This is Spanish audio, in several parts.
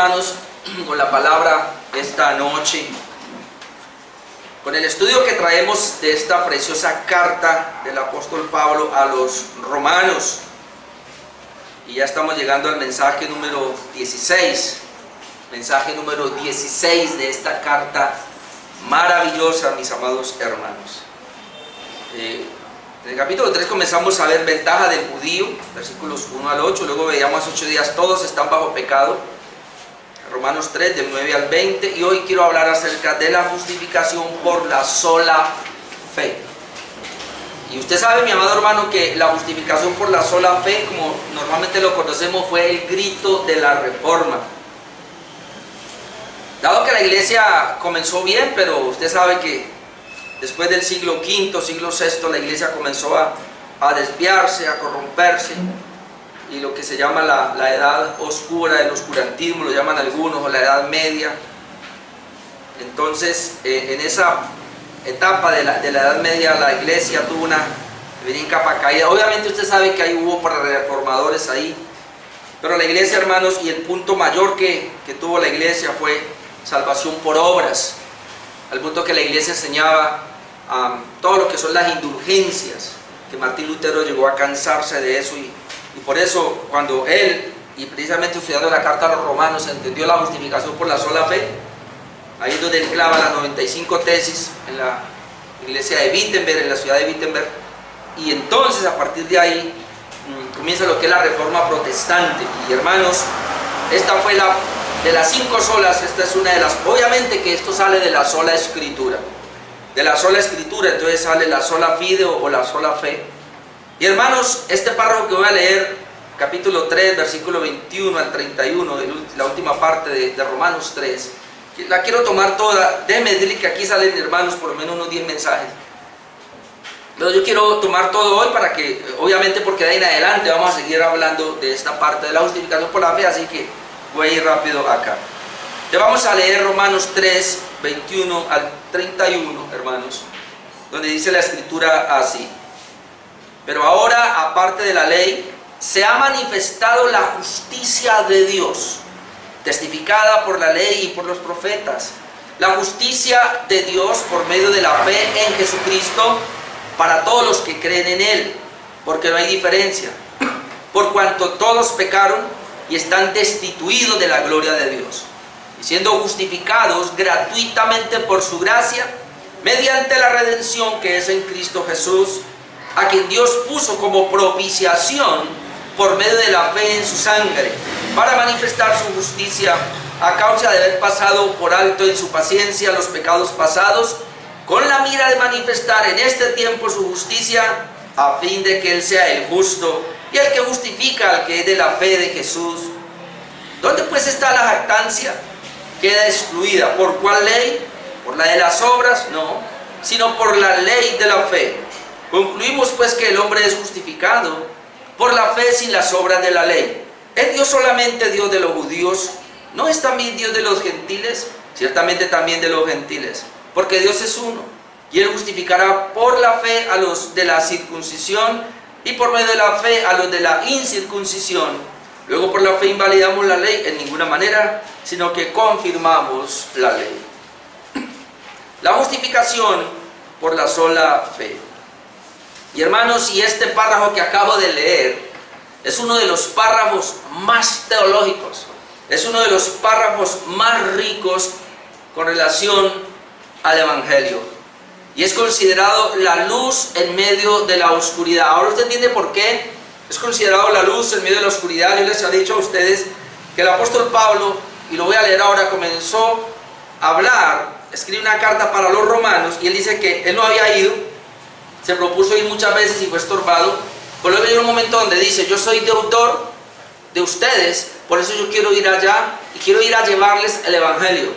hermanos, con la palabra esta noche, con el estudio que traemos de esta preciosa carta del apóstol Pablo a los romanos. Y ya estamos llegando al mensaje número 16, mensaje número 16 de esta carta maravillosa, mis amados hermanos. En el capítulo 3 comenzamos a ver ventaja del judío, versículos 1 al 8, luego veíamos 8 días, todos están bajo pecado, Romanos 3 del 9 al 20, y hoy quiero hablar acerca de la justificación por la sola fe. Y usted sabe, mi amado hermano, que la justificación por la sola fe, como normalmente lo conocemos, fue el grito de la Reforma. Dado que la iglesia comenzó bien, pero usted sabe que después del siglo V, siglo VI, la iglesia comenzó a desviarse, a corromperse, y lo que se llama la edad oscura, el oscurantismo, lo llaman algunos, o la edad media. Entonces, en esa etapa de la edad media, la iglesia tuvo una capa caída. Obviamente usted sabe que ahí hubo reformadores ahí, pero la iglesia, hermanos, y el punto mayor que tuvo la iglesia fue salvación por obras, al punto que la iglesia enseñaba todo lo que son las indulgencias, que Martín Lutero llegó a cansarse de eso, y por eso cuando él, y precisamente estudiando la carta a los romanos, entendió la justificación por la sola fe, ahí es donde él clava las 95 tesis en la iglesia de Wittenberg, en la ciudad de Wittenberg, y entonces a partir de ahí comienza lo que es la reforma protestante. Y hermanos, esta fue de las 5 solas, esta es una de las, obviamente que esto sale de la sola escritura, entonces sale la sola fide o la sola fe. Y hermanos, este párrafo que voy a leer, capítulo 3, versículo 21 al 31, la última parte de Romanos 3, la quiero tomar toda. Déjenme decirle que aquí salen, hermanos, por lo menos unos 10 mensajes, pero yo quiero tomar todo hoy para que, obviamente, porque de ahí en adelante vamos a seguir hablando de esta parte de la justificación por la fe, así que voy a ir rápido acá. Ya vamos a leer Romanos 3, 21 al 31, hermanos, donde dice la escritura así: pero ahora, aparte de la ley, se ha manifestado la justicia de Dios, testificada por la ley y por los profetas, la justicia de Dios por medio de la fe en Jesucristo para todos los que creen en Él, porque no hay diferencia, por cuanto todos pecaron y están destituidos de la gloria de Dios, y siendo justificados gratuitamente por su gracia, mediante la redención que es en Cristo Jesús, a quien Dios puso como propiciación por medio de la fe en su sangre, para manifestar su justicia a causa de haber pasado por alto en su paciencia los pecados pasados, con la mira de manifestar en este tiempo su justicia, a fin de que Él sea el justo y el que justifica al que es de la fe de Jesús. ¿Dónde pues está la jactancia? Queda excluida. ¿Por cuál ley? ¿Por la de las obras? No, sino por la ley de la fe. Concluimos pues que el hombre es justificado por la fe sin las obras de la ley. ¿Es Dios solamente Dios de los judíos? ¿No es también Dios de los gentiles? Ciertamente también de los gentiles, porque Dios es uno, y Él justificará por la fe a los de la circuncisión y por medio de la fe a los de la incircuncisión. Luego por la fe invalidamos la ley en ninguna manera, sino que confirmamos la ley. La justificación por la sola fe. Y hermanos, y este párrafo que acabo de leer es uno de los párrafos más teológicos, es uno de los párrafos más ricos con relación al Evangelio, y es considerado la luz en medio de la oscuridad. Ahora usted entiende por qué es considerado la luz en medio de la oscuridad. Yo les he dicho a ustedes que el apóstol Pablo, y lo voy a leer ahora, comenzó a hablar, escribe una carta para los romanos, y él dice que él no había ido, se propuso ir muchas veces y fue estorbado, pero luego hay un momento donde dice: yo soy deudor de ustedes, por eso yo quiero ir allá y quiero ir a llevarles el Evangelio,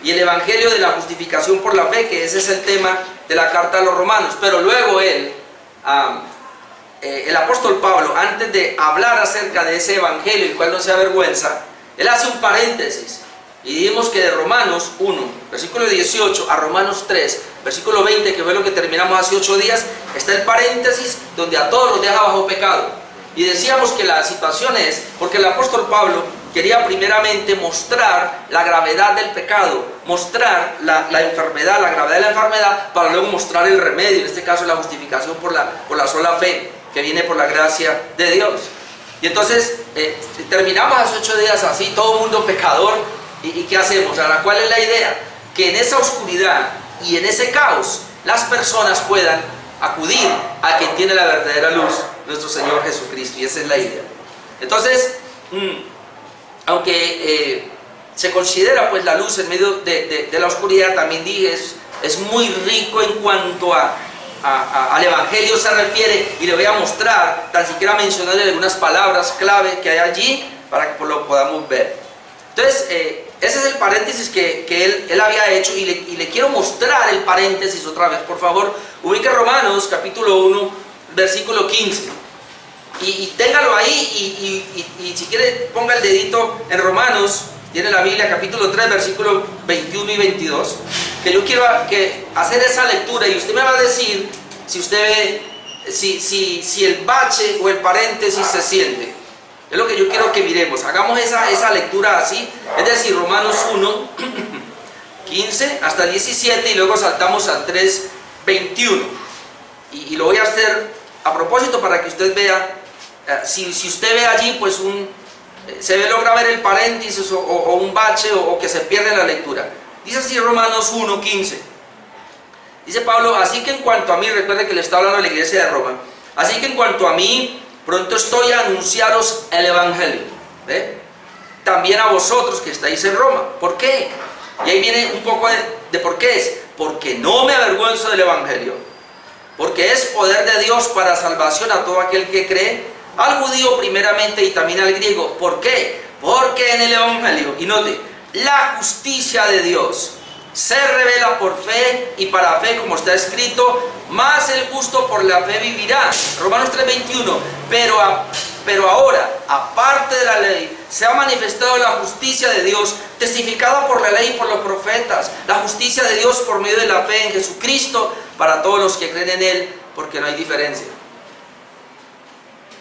y el Evangelio de la justificación por la fe, que ese es el tema de la carta a los romanos. Pero luego él, el apóstol Pablo, antes de hablar acerca de ese Evangelio, el cual no se avergüenza, él hace un paréntesis, y dijimos que de Romanos 1, versículo 18, a Romanos 3, versículo 20, que fue lo que terminamos hace 8 días, está el paréntesis donde a todos los deja bajo pecado. Y decíamos que la situación es porque el apóstol Pablo quería primeramente mostrar la gravedad del pecado, mostrar la enfermedad, la gravedad de la enfermedad, para luego mostrar el remedio, en este caso la justificación por la sola fe, que viene por la gracia de Dios. Y entonces terminamos hace 8 días así, todo el mundo pecador, ¿y qué hacemos? Ahora, ¿cuál es la idea? Que en esa oscuridad y en ese caos, las personas puedan acudir a quien tiene la verdadera luz, nuestro Señor Jesucristo, y esa es la idea. Entonces, aunque se considera pues la luz en medio de la oscuridad, también dije, es muy rico en cuanto al Evangelio se refiere, y le voy a mostrar, tan siquiera mencionarle algunas palabras clave que hay allí, para que lo podamos ver. Entonces, ese es el paréntesis que él había hecho, y le quiero mostrar el paréntesis otra vez. Por favor, ubique Romanos capítulo 1, versículo 15, y téngalo ahí, y si quiere ponga el dedito en Romanos, tiene la Biblia, capítulo 3, versículos 21 y 22, que yo quiero hacer esa lectura, y usted me va a decir si usted ve, si el bache o el paréntesis se siente. Es lo que yo quiero que miremos. Hagamos esa lectura así, es decir, Romanos 1, 15 hasta 17, y luego saltamos al 3, 21. Y lo voy a hacer a propósito para que usted vea, si usted ve allí, pues logra ver el paréntesis o un bache, o que se pierde la lectura. Dice así Romanos 1, 15. Dice Pablo: así que en cuanto a mí, recuerde que le está hablando a la iglesia de Roma, así que en cuanto a mí, pronto estoy a anunciaros el Evangelio, ¿ve? También a vosotros que estáis en Roma. ¿Por qué? Y ahí viene un poco de por qué es. Porque no me avergüenzo del Evangelio, porque es poder de Dios para salvación a todo aquel que cree, al judío primeramente y también al griego. ¿Por qué? Porque en el Evangelio, y note, la justicia de Dios se revela por fe y para fe, como está escrito, más el justo por la fe vivirá. Romanos 3:21. Pero ahora, aparte de la ley, se ha manifestado la justicia de Dios, testificada por la ley y por los profetas, la justicia de Dios por medio de la fe en Jesucristo, para todos los que creen en Él, porque no hay diferencia.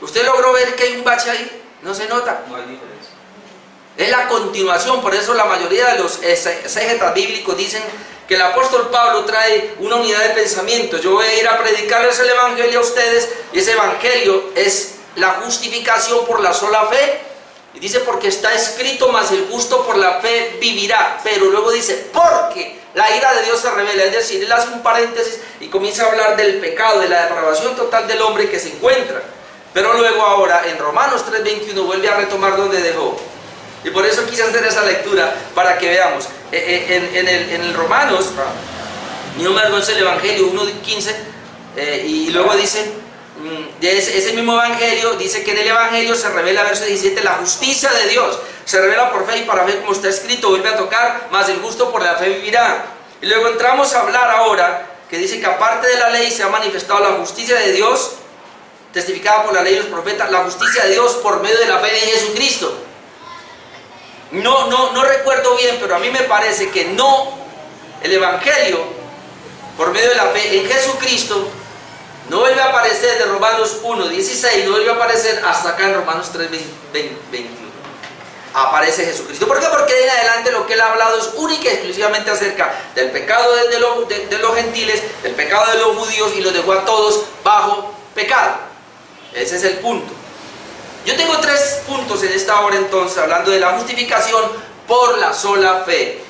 ¿Usted logró ver que hay un bache ahí? ¿No se nota? No hay diferencia. Es la continuación. Por eso la mayoría de los exégetas bíblicos dicen que el apóstol Pablo trae una unidad de pensamiento. Yo voy a ir a predicarles el Evangelio a ustedes, y ese Evangelio es la justificación por la sola fe, y dice: porque está escrito, mas el justo por la fe vivirá. Pero luego dice: porque la ira de Dios se revela. Es decir, él hace un paréntesis y comienza a hablar del pecado, de la depravación total del hombre que se encuentra. Pero luego ahora en Romanos 3:21 vuelve a retomar donde dejó. Y por eso quise hacer esa lectura, para que veamos. En el Romanos, no me avergüenzo del Evangelio 1:15, y luego dice, de ese mismo Evangelio, dice que en el Evangelio se revela, verso 17, la justicia de Dios. Se revela por fe y para fe, como está escrito, vuelve a tocar, mas el justo por la fe vivirá. Y luego entramos a hablar ahora, que dice que aparte de la ley se ha manifestado la justicia de Dios, testificada por la ley y los profetas, la justicia de Dios por medio de la fe en Jesucristo. No recuerdo bien, pero a mí me parece que el Evangelio por medio de la fe en Jesucristo no vuelve a aparecer de Romanos 1:16, no vuelve a aparecer hasta acá en Romanos 3:21. Aparece Jesucristo. ¿Por qué? Porque de en adelante lo que él ha hablado es única y exclusivamente acerca del pecado de los gentiles, del pecado de los judíos, y los dejó a todos bajo pecado. Ese es el punto. Yo tengo 3 puntos en esta hora, entonces, hablando de la justificación por la sola fe.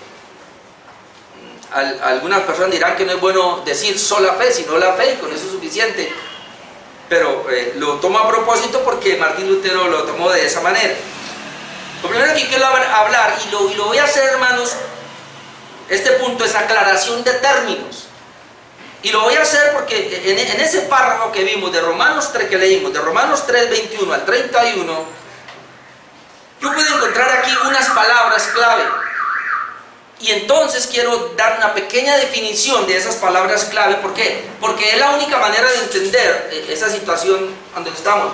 Algunas personas dirán que no es bueno decir sola fe, sino la fe, y con eso es suficiente. Pero lo tomo a propósito porque Martín Lutero lo tomó de esa manera. Lo primero que quiero hablar, y lo voy a hacer, hermanos, este punto es aclaración de términos. Y lo voy a hacer porque en ese párrafo que vimos de Romanos 3, que leímos, de Romanos 3:21 al 31, yo pude encontrar aquí unas palabras clave. Y entonces quiero dar una pequeña definición de esas palabras clave. ¿Por qué? Porque es la única manera de entender esa situación donde estamos.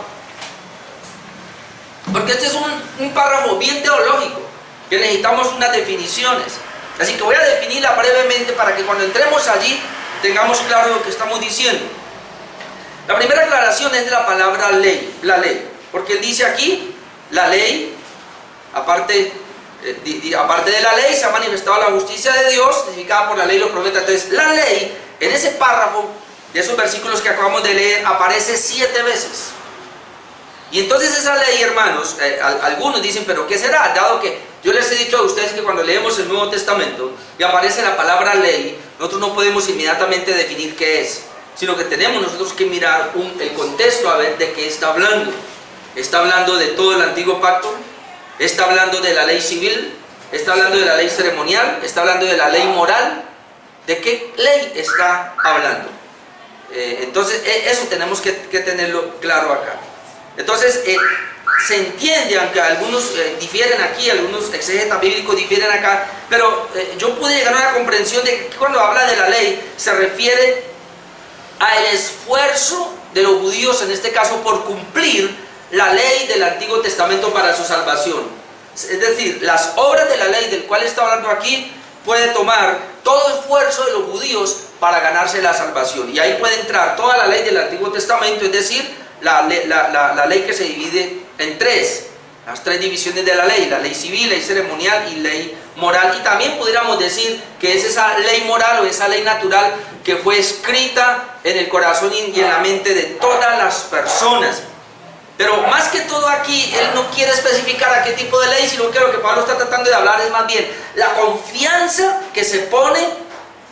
Porque este es un párrafo bien teológico, que necesitamos unas definiciones. Así que voy a definirla brevemente para que cuando entremos allí tengamos claro lo que estamos diciendo. La primera aclaración es de la palabra ley, la ley. Porque él dice aquí, la ley Aparte de la ley se ha manifestado la justicia de Dios, testificada por la ley y los profetas. Entonces, la ley, en ese párrafo de esos versículos que acabamos de leer, aparece 7 veces. Y entonces esa ley, hermanos, algunos dicen, ¿pero qué será? Dado que yo les he dicho a ustedes que cuando leemos el Nuevo Testamento y aparece la palabra ley, nosotros no podemos inmediatamente definir qué es, sino que tenemos nosotros que mirar el contexto a ver de qué está hablando. Está hablando de todo el antiguo pacto, está hablando de la ley civil, está hablando de la ley ceremonial, está hablando de la ley moral. ¿De qué ley está hablando? Entonces eso tenemos que tenerlo claro acá. Entonces se entiende, aunque algunos difieren aquí, algunos exegetas bíblicos difieren acá, pero yo pude llegar a una comprensión de que cuando habla de la ley se refiere al esfuerzo de los judíos, en este caso por cumplir la ley del Antiguo Testamento para su salvación. Es decir, las obras de la ley del cual está hablando aquí puede tomar todo esfuerzo de los judíos para ganarse la salvación, y ahí puede entrar toda la ley del Antiguo Testamento, es decir, la ley que se divide en 3, las 3 divisiones de la ley civil, ley ceremonial y ley moral. Y también pudiéramos decir que es esa ley moral o esa ley natural que fue escrita en el corazón y en la mente de todas las personas. Pero más que todo aquí, él no quiere especificar a qué tipo de ley, sino que lo que Pablo está tratando de hablar es más bien la confianza que se pone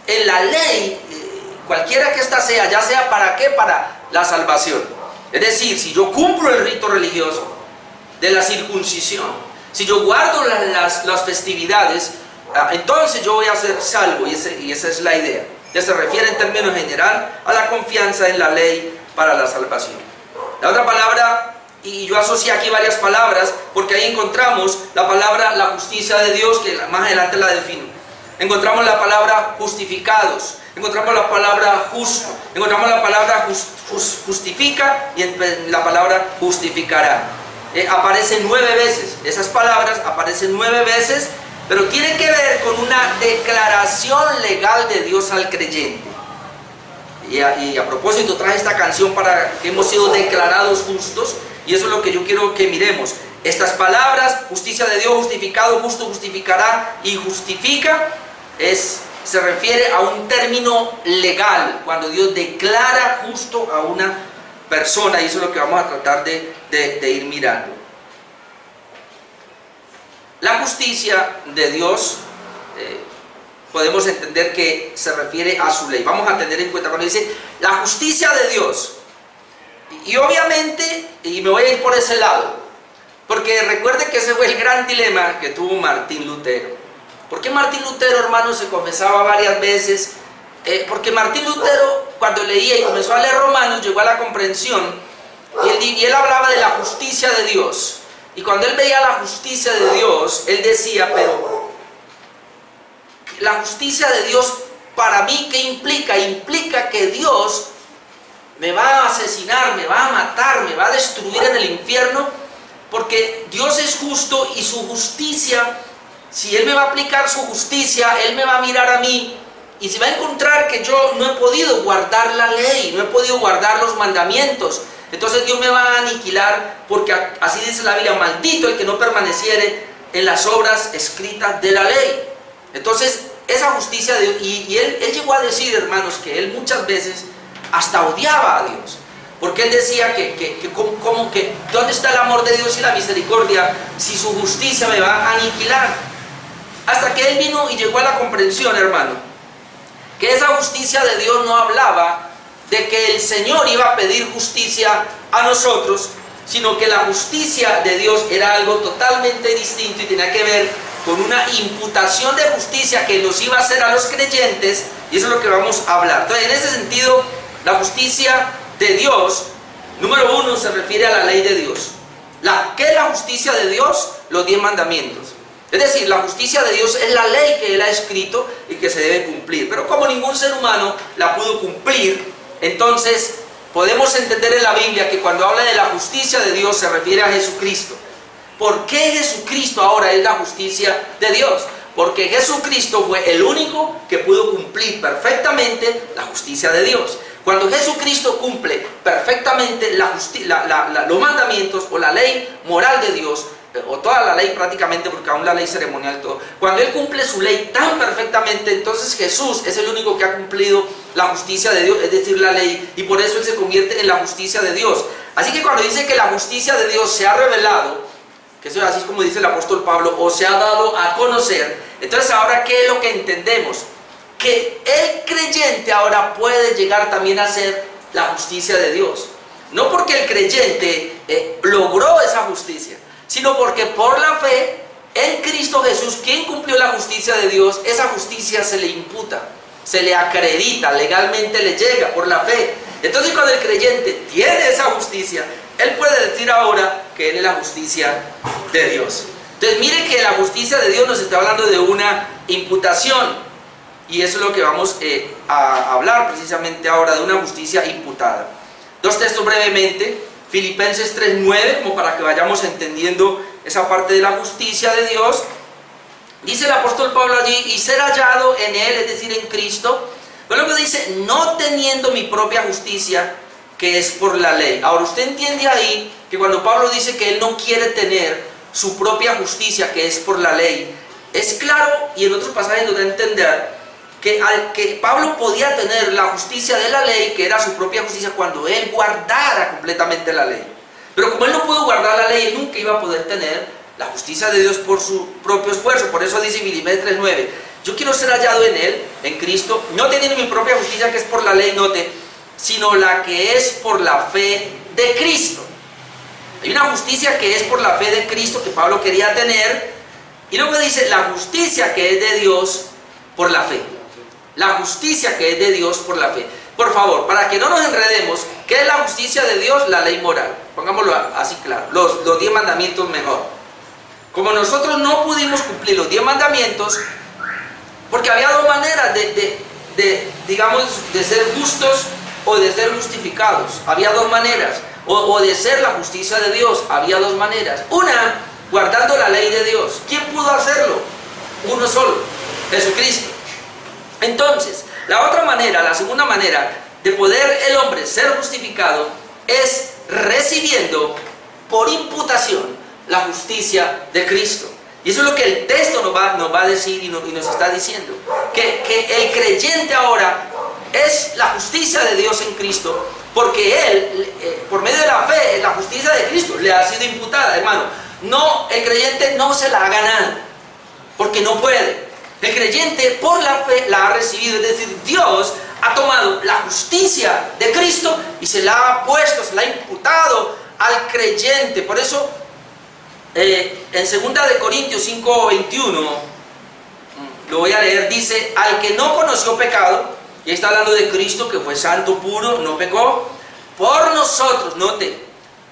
en la ley, cualquiera que ésta sea, ya sea para qué, para la salvación. Es decir, si yo cumplo el rito religioso de la circuncisión, si yo guardo las festividades, entonces yo voy a ser salvo, y esa es la idea. Ya se refiere en términos general a la confianza en la ley para la salvación. La otra palabra, y yo asocié aquí varias palabras, porque ahí encontramos la palabra la justicia de Dios, que más adelante la defino. Encontramos la palabra justificados, encontramos la palabra justo, encontramos la palabra justifica y la palabra justificará. Aparecen 9 veces, esas palabras aparecen 9 veces, pero tienen que ver con una declaración legal de Dios al creyente. Y a propósito traje esta canción para que hemos sido declarados justos, y eso es lo que yo quiero que miremos. Estas palabras, justicia de Dios, justificado, justo, justificará y justifica, se refiere a un término legal, cuando Dios declara justo a una persona, y eso es lo que vamos a tratar de ir mirando. La justicia de Dios, podemos entender que se refiere a su ley. Vamos a tener en cuenta cuando dice la justicia de Dios, y obviamente, y me voy a ir por ese lado, porque recuerde que ese fue el gran dilema que tuvo Martín Lutero. ¿Por qué Martín Lutero, hermanos, se confesaba varias veces? Porque Martín Lutero, cuando leía y comenzó a leer Romanos, llegó a la comprensión, y él hablaba de la justicia de Dios. Y cuando él veía la justicia de Dios, él decía, pero la justicia de Dios para mí, ¿qué implica? Implica que Dios me va a asesinar, me va a matar, me va a destruir en el infierno, porque Dios es justo, y su justicia, si Él me va a aplicar su justicia, Él me va a mirar a mí y se va a encontrar que yo no he podido guardar la ley, no he podido guardar los mandamientos. Entonces Dios me va a aniquilar, porque así dice la Biblia, maldito el que no permaneciere en las obras escritas de la ley. Entonces esa justicia de Dios, y él llegó a decir, hermanos, que él muchas veces hasta odiaba a Dios, porque él decía como que ¿dónde está el amor de Dios y la misericordia si su justicia me va a aniquilar? Hasta que él vino y llegó a la comprensión, hermano, que esa justicia de Dios no hablaba de que el Señor iba a pedir justicia a nosotros, sino que la justicia de Dios era algo totalmente distinto y tenía que ver con una imputación de justicia que nos iba a hacer a los creyentes, y eso es lo que vamos a hablar. Entonces, en ese sentido, la justicia de Dios, número 1, se refiere a la ley de Dios. ¿Qué es la justicia de Dios? Los 10 mandamientos. Es decir, la justicia de Dios es la ley que Él ha escrito y que se debe cumplir. Pero como ningún ser humano la pudo cumplir, entonces podemos entender en la Biblia que cuando habla de la justicia de Dios se refiere a Jesucristo. ¿Por qué Jesucristo ahora es la justicia de Dios? Porque Jesucristo fue el único que pudo cumplir perfectamente la justicia de Dios. Cuando Jesucristo cumple perfectamente los mandamientos o la ley moral de Dios, o toda la ley prácticamente, porque aún la ley ceremonial, todo, cuando Él cumple su ley tan perfectamente, entonces Jesús es el único que ha cumplido la justicia de Dios, es decir, la ley, y por eso Él se convierte en la justicia de Dios. Así que cuando dice que la justicia de Dios se ha revelado, que eso así es como dice el apóstol Pablo, o se ha dado a conocer, entonces ahora ¿qué es lo que entendemos? Que el creyente ahora puede llegar también a ser la justicia de Dios. No porque el creyente logró esa justicia, sino porque por la fe en Cristo Jesús, quien cumplió la justicia de Dios, esa justicia se le imputa, se le acredita, legalmente le llega por la fe. Entonces cuando el creyente tiene esa justicia, él puede decir ahora que él es la justicia de Dios. Entonces mire que la justicia de Dios nos está hablando de una imputación. Y eso es lo que vamos a hablar precisamente ahora, de una justicia imputada. Dos textos brevemente, Filipenses 3:9, como para que vayamos entendiendo esa parte de la justicia de Dios. Dice el apóstol Pablo allí, y ser hallado en Él, es decir, en Cristo. Luego dice, no teniendo mi propia justicia, que es por la ley. Ahora usted entiende ahí que cuando Pablo dice que él no quiere tener su propia justicia, que es por la ley, es claro, y en otros pasajes nos da a entender que Pablo podía tener la justicia de la ley, que era su propia justicia, cuando él guardara completamente la ley. Pero como él no pudo guardar la ley, él nunca iba a poder tener la justicia de Dios por su propio esfuerzo. Por eso dice Filipenses 3:9, yo quiero ser hallado en Él, en Cristo, no teniendo mi propia justicia que es por la ley, note, sino la que es por la fe de Cristo. Hay una justicia que es por la fe de Cristo que Pablo quería tener, y luego dice la justicia que es de Dios por la fe. La justicia que es de Dios por la fe. Por favor, para que no nos enredemos, ¿qué es la justicia de Dios? La ley moral. Pongámoslo así claro, los 10 mandamientos mejor. Como nosotros no pudimos cumplir los 10 mandamientos, porque había dos maneras digamos, de ser justos o de ser justificados. Había dos maneras. O de ser la justicia de Dios. Había dos maneras. Una, guardando la ley de Dios. ¿Quién pudo hacerlo? Uno solo, Jesucristo. Entonces, la otra manera, la segunda manera de poder el hombre ser justificado es recibiendo por imputación la justicia de Cristo. Y eso es lo que el texto nos va a decir y nos está diciendo. Que el creyente ahora es la justicia de Dios en Cristo, porque él, por medio de la fe, la justicia de Cristo le ha sido imputada, hermano. No, el creyente no se la ha ganado, porque no puede. El creyente por la fe la ha recibido, es decir, Dios ha tomado la justicia de Cristo y se la ha puesto, se la ha imputado al creyente. Por eso, en 2 de Corintios 5:21, lo voy a leer, dice, al que no conoció pecado, y está hablando de Cristo que fue santo, puro, no pecó, por nosotros, note,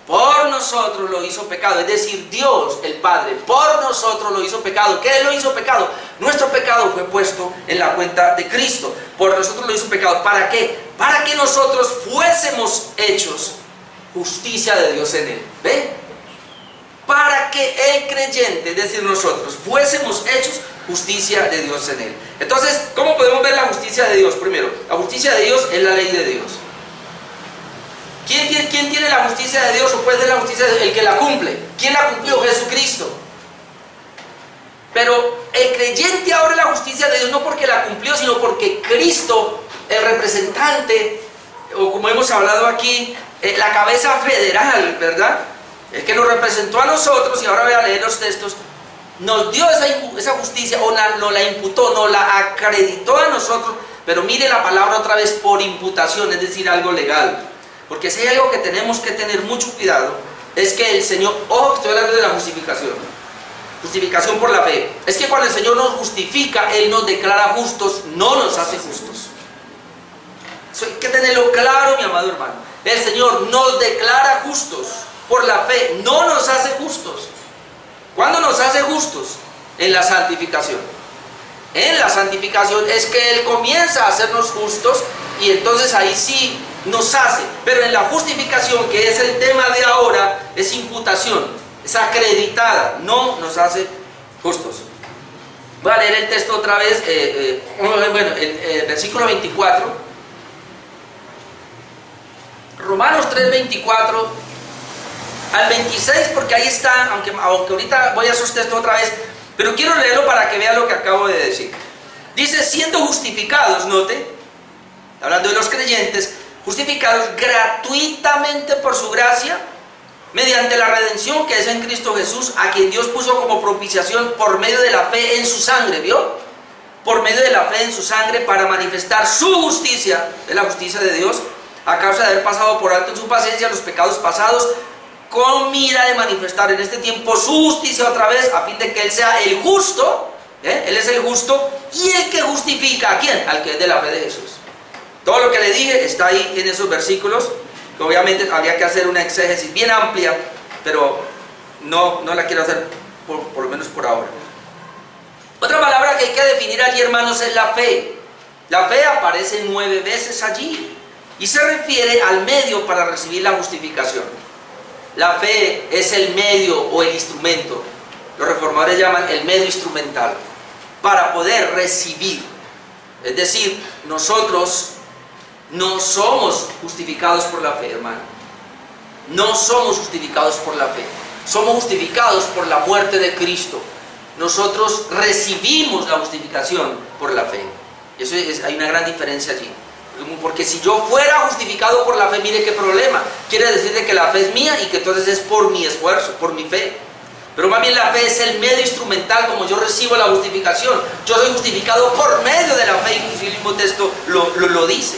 por nosotros lo hizo pecado, es decir, Dios, el Padre, por nosotros lo hizo pecado. ¿Qué lo hizo pecado? Nuestro pecado fue puesto en la cuenta de Cristo, por nosotros lo hizo pecado. ¿Para qué? Para que nosotros fuésemos hechos justicia de Dios en Él. ¿Ve? Para que el creyente, es decir, nosotros, fuésemos hechos justicia de Dios en Él. Entonces, ¿cómo podemos ver la justicia de Dios? Primero, la justicia de Dios es la ley de Dios. ¿Quién tiene la justicia de Dios o puede tener la justicia de Dios? El que la cumple. ¿Quién la cumplió? Jesucristo. Pero el creyente ahora la justicia de Dios no porque la cumplió, sino porque Cristo, el representante, o como hemos hablado aquí, la cabeza federal, ¿verdad? El que nos representó a nosotros, y ahora voy a leer los textos, nos dio esa justicia, o nos la imputó, nos la acreditó a nosotros, pero mire la palabra otra vez, por imputación, es decir, algo legal. Porque si hay algo que tenemos que tener mucho cuidado, es que el Señor, ojo, estoy hablando de la justificación, justificación por la fe, es que cuando el Señor nos justifica, Él nos declara justos, no nos hace justos. Eso hay que tenerlo claro, mi amado hermano. El Señor nos declara justos por la fe, no nos hace justos. ¿Cuándo nos hace justos? En la santificación. En la santificación es que Él comienza a hacernos justos, y entonces ahí sí nos hace. Pero en la justificación, que es el tema de ahora, es imputación, es acreditada, no nos hace justos. Voy a leer el texto otra vez, el versículo 24. Romanos 3:24. al 26, porque ahí está, aunque ahorita voy a esos textos otra vez, pero quiero leerlo para que vean lo que acabo de decir. Dice, siendo justificados, note, hablando de los creyentes, justificados gratuitamente por su gracia, mediante la redención que es en Cristo Jesús, a quien Dios puso como propiciación por medio de la fe en su sangre, ¿vio? Por medio de la fe en su sangre, para manifestar su justicia, es la justicia de Dios, a causa de haber pasado por alto en su paciencia los pecados pasados, con mira de manifestar en este tiempo su justicia otra vez, a fin de que Él sea el justo, Él es el justo, y el que justifica, ¿a quién? Al que es de la fe de Jesús. Todo lo que le dije está ahí en esos versículos, que obviamente habría que hacer una exégesis bien amplia, pero no la quiero hacer por lo menos por ahora. Otra palabra que hay que definir allí, hermanos, es la fe. La fe aparece 9 veces allí y se refiere al medio para recibir la justificación. La fe es el medio o el instrumento, los reformadores llaman el medio instrumental, para poder recibir. Es decir, nosotros no somos justificados por la fe, hermano. No somos justificados por la fe. Somos justificados por la muerte de Cristo. Nosotros recibimos la justificación por la fe. Hay una gran diferencia allí. Porque si yo fuera justificado por la fe, mire qué problema. Quiere decir de que la fe es mía y que entonces es por mi esfuerzo, por mi fe. Pero más bien la fe es el medio instrumental como yo recibo la justificación. Yo soy justificado por medio de la fe, inclusive el mismo texto lo dice.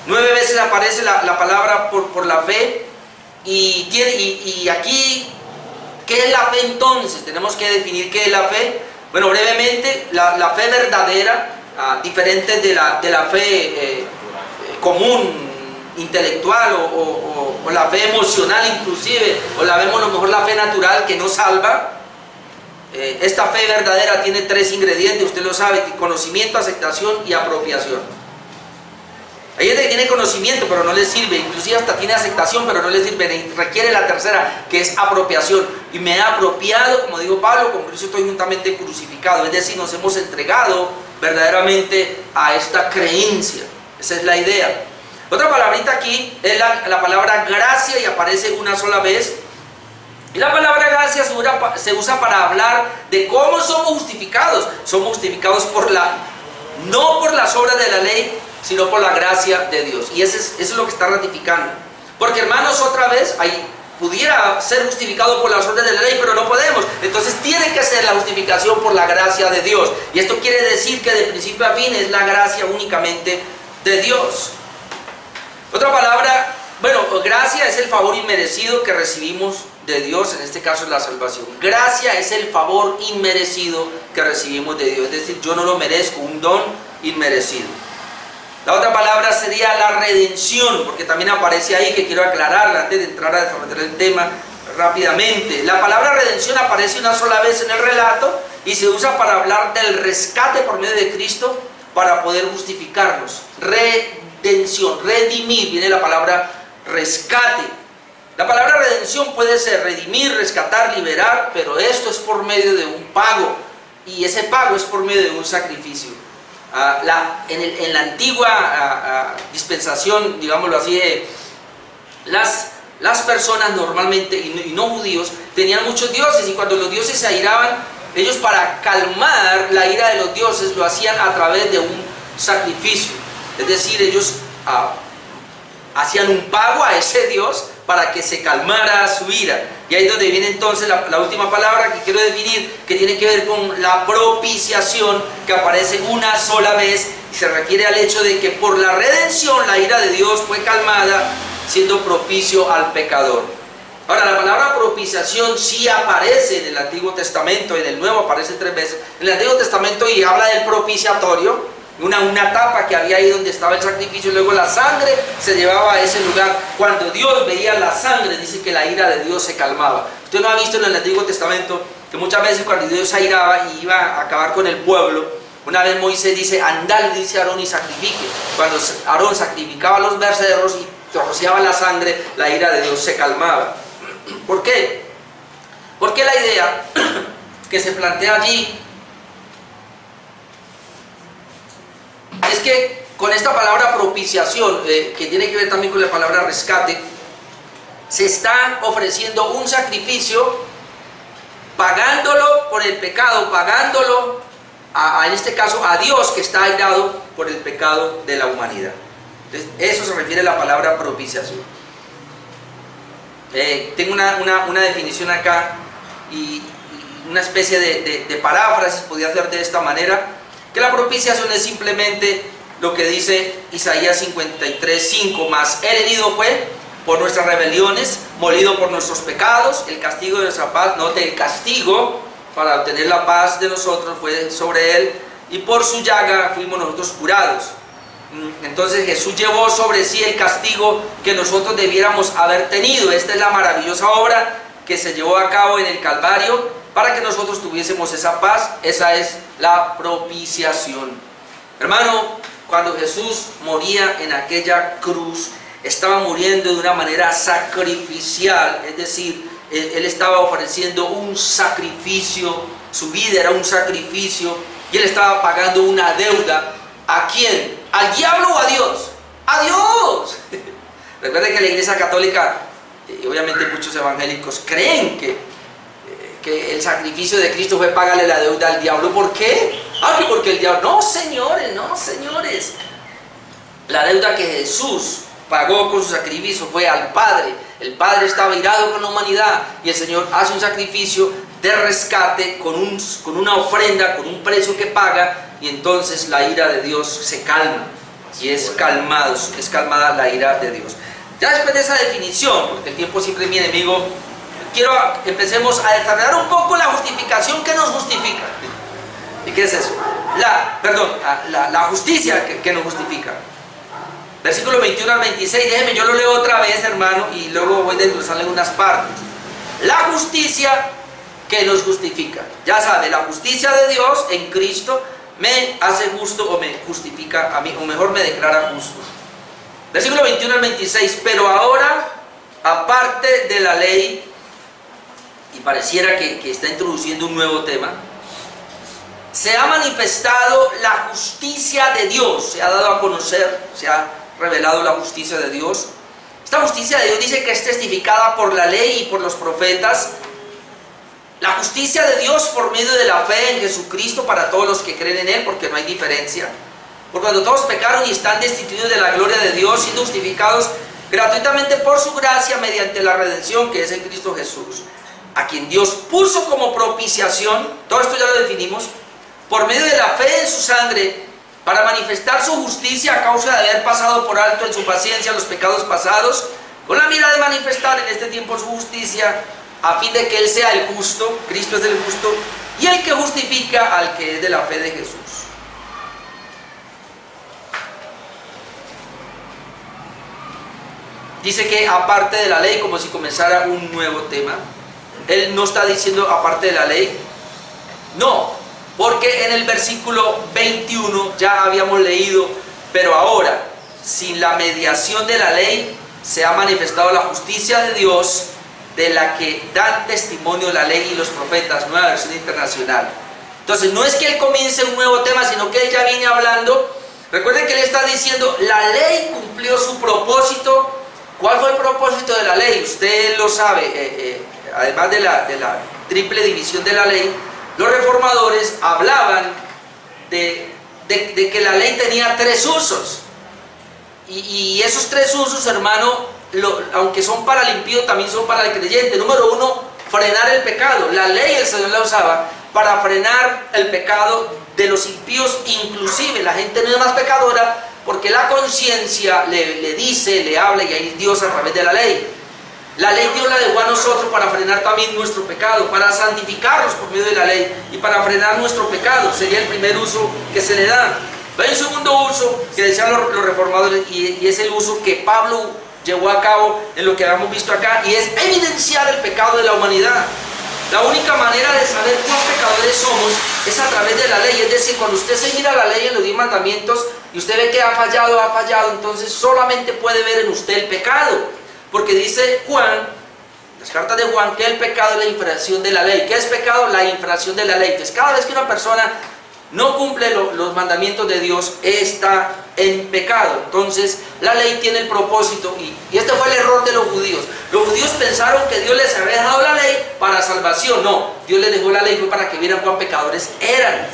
9 veces aparece la palabra por la fe. Y aquí, ¿qué es la fe entonces? Tenemos que definir qué es la fe. Bueno, brevemente, la fe verdadera, diferente de la fe común, intelectual o la fe emocional inclusive, o la vemos a lo mejor la fe natural que no salva. Esta fe verdadera tiene 3 ingredientes, usted lo sabe: conocimiento, aceptación y apropiación. Hay gente que tiene conocimiento pero no le sirve, inclusive hasta tiene aceptación pero no le sirve, requiere la tercera, que es apropiación. Y me he apropiado, como dijo Pablo, con Cristo estoy juntamente crucificado, es decir, nos hemos entregado verdaderamente a esta creencia. Esa es la idea. Otra palabrita aquí es la palabra gracia, y aparece una sola vez. Y la palabra gracia se usa para hablar de cómo somos justificados. Somos justificados no por las obras de la ley, sino por la gracia de Dios. Y eso es lo que está ratificando. Porque, hermanos, otra vez, pudiera ser justificado por las obras de la ley, pero no podemos. Entonces tiene que ser la justificación por la gracia de Dios. Y esto quiere decir que de principio a fin es la gracia únicamente de Dios. Otra palabra, gracia es el favor inmerecido que recibimos de Dios, en este caso es la salvación. Gracia es el favor inmerecido que recibimos de Dios, es decir, yo no lo merezco, un don inmerecido. La otra palabra sería la redención, porque también aparece ahí, que quiero aclararla antes de entrar a desarrollar el tema rápidamente. La palabra redención aparece una sola vez en el relato y se usa para hablar del rescate por medio de Cristo para poder justificarnos. Redención, redimir, viene la palabra rescate. La palabra redención puede ser redimir, rescatar, liberar, pero esto es por medio de un pago, y ese pago es por medio de un sacrificio. En la antigua dispensación, digámoslo así, las personas normalmente, y no judíos, tenían muchos dioses, y cuando los dioses se airaban, ellos, para calmar la ira de los dioses, lo hacían a través de un sacrificio. Es decir, ellos hacían un pago a ese dios para que se calmara su ira. Y ahí es donde viene entonces la última palabra que quiero definir, que tiene que ver con la propiciación, que aparece una sola vez y se refiere al hecho de que por la redención la ira de Dios fue calmada, siendo propicio al pecador. Ahora, la palabra propiciación sí aparece en el Antiguo Testamento, en el Nuevo aparece 3 veces. En el Antiguo Testamento, y habla del propiciatorio, una tapa que había ahí donde estaba el sacrificio, y luego la sangre se llevaba a ese lugar. Cuando Dios veía la sangre, dice que la ira de Dios se calmaba. Usted no ha visto en el Antiguo Testamento que muchas veces cuando Dios se airaba y iba a acabar con el pueblo, una vez Moisés dice: andad, dice Aarón, y sacrifique. Cuando Aarón sacrificaba los becerros y rociaba la sangre, la ira de Dios se calmaba. ¿Por qué? Porque la idea que se plantea allí es que con esta palabra propiciación, que tiene que ver también con la palabra rescate, se está ofreciendo un sacrificio, pagándolo por el pecado, pagándolo en este caso a Dios, que está airado por el pecado de la humanidad. Entonces, eso se refiere a la palabra propiciación. Tengo una definición acá y una especie de paráfrasis, podría hacer de esta manera, que la propiciación es simplemente lo que dice Isaías 53:5, mas Él herido fue por nuestras rebeliones, molido por nuestros pecados, el castigo de nuestra paz, note, el castigo para obtener la paz de nosotros fue sobre Él, y por su llaga fuimos nosotros curados. Entonces Jesús llevó sobre sí el castigo que nosotros debiéramos haber tenido. Esta es la maravillosa obra que se llevó a cabo en el Calvario para que nosotros tuviésemos esa paz. Esa es la propiciación. Hermano, cuando Jesús moría en aquella cruz, estaba muriendo de una manera sacrificial, es decir, Él estaba ofreciendo un sacrificio, su vida era un sacrificio, y Él estaba pagando una deuda. ¿A quién? ¿Al diablo o a Dios? ¡A Dios! Recuerden que la Iglesia Católica, y obviamente muchos evangélicos, creen que el sacrificio de Cristo fue pagarle la deuda al diablo. ¿Por qué? Ah, porque el diablo... No, señores, no, señores. La deuda que Jesús pagó con su sacrificio fue al Padre. El Padre estaba irado con la humanidad y el Señor hace un sacrificio de rescate con una ofrenda, con un precio que paga, y entonces la ira de Dios se calma y es calmada la ira de Dios. Ya después de esa definición, porque el tiempo siempre es mi enemigo, quiero empecemos a desarrollar un poco la justificación que nos justifica. ¿Y qué es eso? La justicia que nos justifica. Versículo 21 al 26, déjenme, yo lo leo otra vez, hermano, y luego voy a desglosarle unas partes. La justicia que nos justifica. Ya sabe, la justicia de Dios en Cristo me hace justo o me justifica a mí, o mejor me declara justo. Versículo 21 al 26, pero ahora, aparte de la ley, y pareciera que está introduciendo un nuevo tema, se ha manifestado la justicia de Dios, se ha dado a conocer, se ha revelado la justicia de Dios. Esta justicia de Dios dice que es testificada por la ley y por los profetas. La justicia de Dios por medio de la fe en Jesucristo para todos los que creen en Él, porque no hay diferencia. Porque cuando todos pecaron y están destituidos de la gloria de Dios, siendo justificados gratuitamente por su gracia mediante la redención que es en Cristo Jesús, a quien Dios puso como propiciación, todo esto ya lo definimos, por medio de la fe en su sangre, para manifestar su justicia a causa de haber pasado por alto en su paciencia los pecados pasados, con la mira de manifestar en este tiempo su justicia, a fin de que Él sea el justo, Cristo es el justo, y el que justifica al que es de la fe de Jesús. Dice que aparte de la ley, como si comenzara un nuevo tema. Él no está diciendo aparte de la ley, no, porque en el versículo 21 ya habíamos leído, pero ahora, sin la mediación de la ley, se ha manifestado la justicia de Dios, de la que dan testimonio la ley y los profetas, Nueva Versión Internacional. Entonces, no es que Él comience un nuevo tema, sino que Él ya viene hablando. Recuerden que Él está diciendo, la ley cumplió su propósito. ¿Cuál fue el propósito de la ley? Usted lo sabe, además de la triple división de la ley, los reformadores hablaban de que la ley tenía tres usos. Y esos tres usos, hermano, aunque son para el impío, también son para el creyente. Número uno, frenar el pecado. La ley el Señor la usaba para frenar el pecado de los impíos. Inclusive la gente no es más pecadora porque la conciencia le dice, le habla, y ahí Dios a través de la ley. La ley Dios la dejó a nosotros para frenar también nuestro pecado, para santificarnos por medio de la ley y para frenar nuestro pecado. Sería el primer uso que se le da. Hay un segundo uso que decían los reformadores, y es el uso que Pablo llevó a cabo en lo que habíamos visto acá, y es evidenciar el pecado de la humanidad. La única manera de saber cuán pecadores somos es a través de la ley. Es decir, cuando usted se mira la ley en los 10 mandamientos y usted ve que ha fallado, entonces solamente puede ver en usted el pecado. Porque dice Juan, las cartas de Juan, que el pecado es la infracción de la ley. ¿Qué es pecado? La infracción de la ley. Entonces cada vez que una persona no cumple los mandamientos de Dios, está en pecado. Entonces la ley tiene el propósito, y este fue el error de los judíos. Los judíos pensaron que Dios les había dejado la ley para salvación. No, Dios les dejó la ley fue para que vieran cuán pecadores eran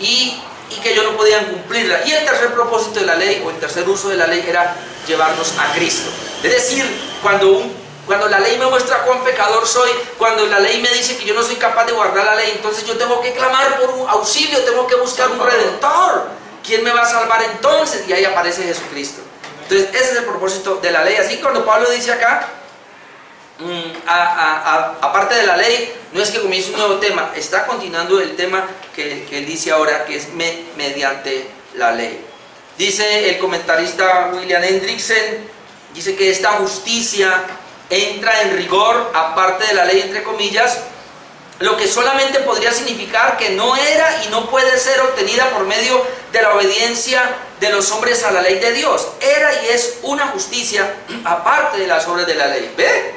y que ellos no podían cumplirla. Y el tercer propósito de la ley, o el tercer uso de la ley, era llevarnos a Cristo. Es decir, cuando la ley me muestra cuán pecador soy, cuando la ley me dice que yo no soy capaz de guardar la ley, entonces yo tengo que clamar por un auxilio, tengo que buscar un redentor. ¿Quién me va a salvar entonces? Y ahí aparece Jesucristo. Entonces ese es el propósito de la ley. Así que cuando Pablo dice acá, aparte de la ley, no es que comience un nuevo tema, está continuando el tema que él dice ahora, que es mediante la ley. Dice el comentarista William Hendrickson, dice que esta justicia entra en rigor, aparte de la ley, entre comillas, lo que solamente podría significar que no era y no puede ser obtenida por medio de la obediencia de los hombres a la ley de Dios. Era y es una justicia aparte de las obras de la ley. ¿Ve?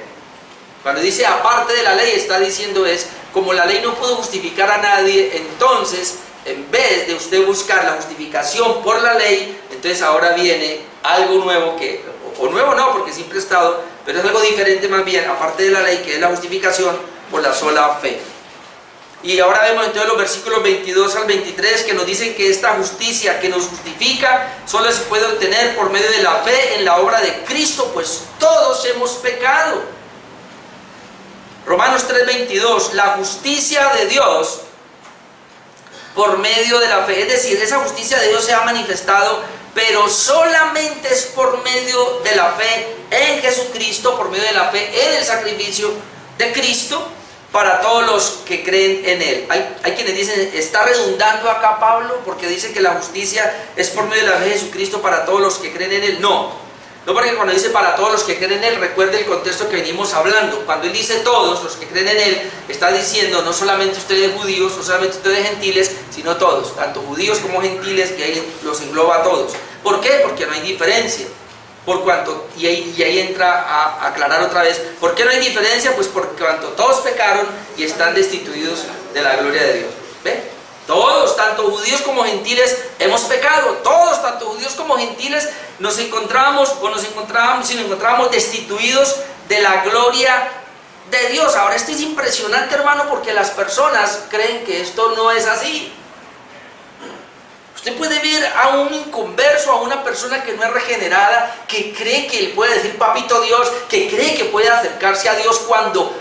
Cuando dice aparte de la ley, está diciendo es, como la ley no pudo justificar a nadie, entonces, en vez de usted buscar la justificación por la ley, entonces ahora viene algo nuevo que, o nuevo no, porque siempre ha estado, pero es algo diferente más bien, aparte de la ley, que es la justificación por la sola fe. Y ahora vemos entonces los versículos 22 al 23 que nos dicen que esta justicia que nos justifica solo se puede obtener por medio de la fe en la obra de Cristo, pues todos hemos pecado. Romanos 3:22, la justicia de Dios por medio de la fe, es decir, esa justicia de Dios se ha manifestado, pero solamente es por medio de la fe en Jesucristo, por medio de la fe en el sacrificio de Cristo, para todos los que creen en Él. Hay quienes dicen, está redundando acá Pablo, porque dice que la justicia es por medio de la fe de Jesucristo para todos los que creen en Él. No, porque cuando dice para todos los que creen en Él, recuerde el contexto que venimos hablando. Cuando Él dice todos los que creen en Él, está diciendo no solamente ustedes judíos, no solamente ustedes gentiles, sino todos, tanto judíos como gentiles, que ahí los engloba a todos. ¿Por qué? Porque no hay diferencia. Por cuanto, y ahí entra a aclarar otra vez, ¿por qué no hay diferencia? Pues porque cuanto todos pecaron y están destituidos de la gloria de Dios. ¿Ve? Todos, tanto judíos como gentiles, hemos pecado. Todos, tanto judíos como gentiles, nos encontrábamos destituidos de la gloria de Dios. Ahora, esto es impresionante, hermano, porque las personas creen que esto no es así. Usted puede ver a un inconverso, a una persona que no es regenerada, que cree que él puede decir papito Dios, que cree que puede acercarse a Dios, cuando,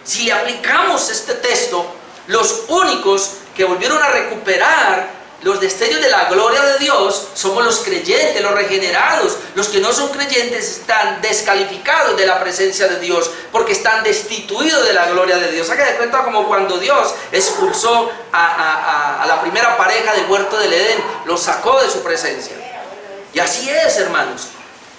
si le aplicamos este texto, los únicos que volvieron a recuperar los destellos de la gloria de Dios somos los creyentes, los regenerados. Los que no son creyentes están descalificados de la presencia de Dios, porque están destituidos de la gloria de Dios. Haga de cuenta como cuando Dios expulsó a la primera pareja del huerto del Edén, los sacó de su presencia. Y así es, hermanos.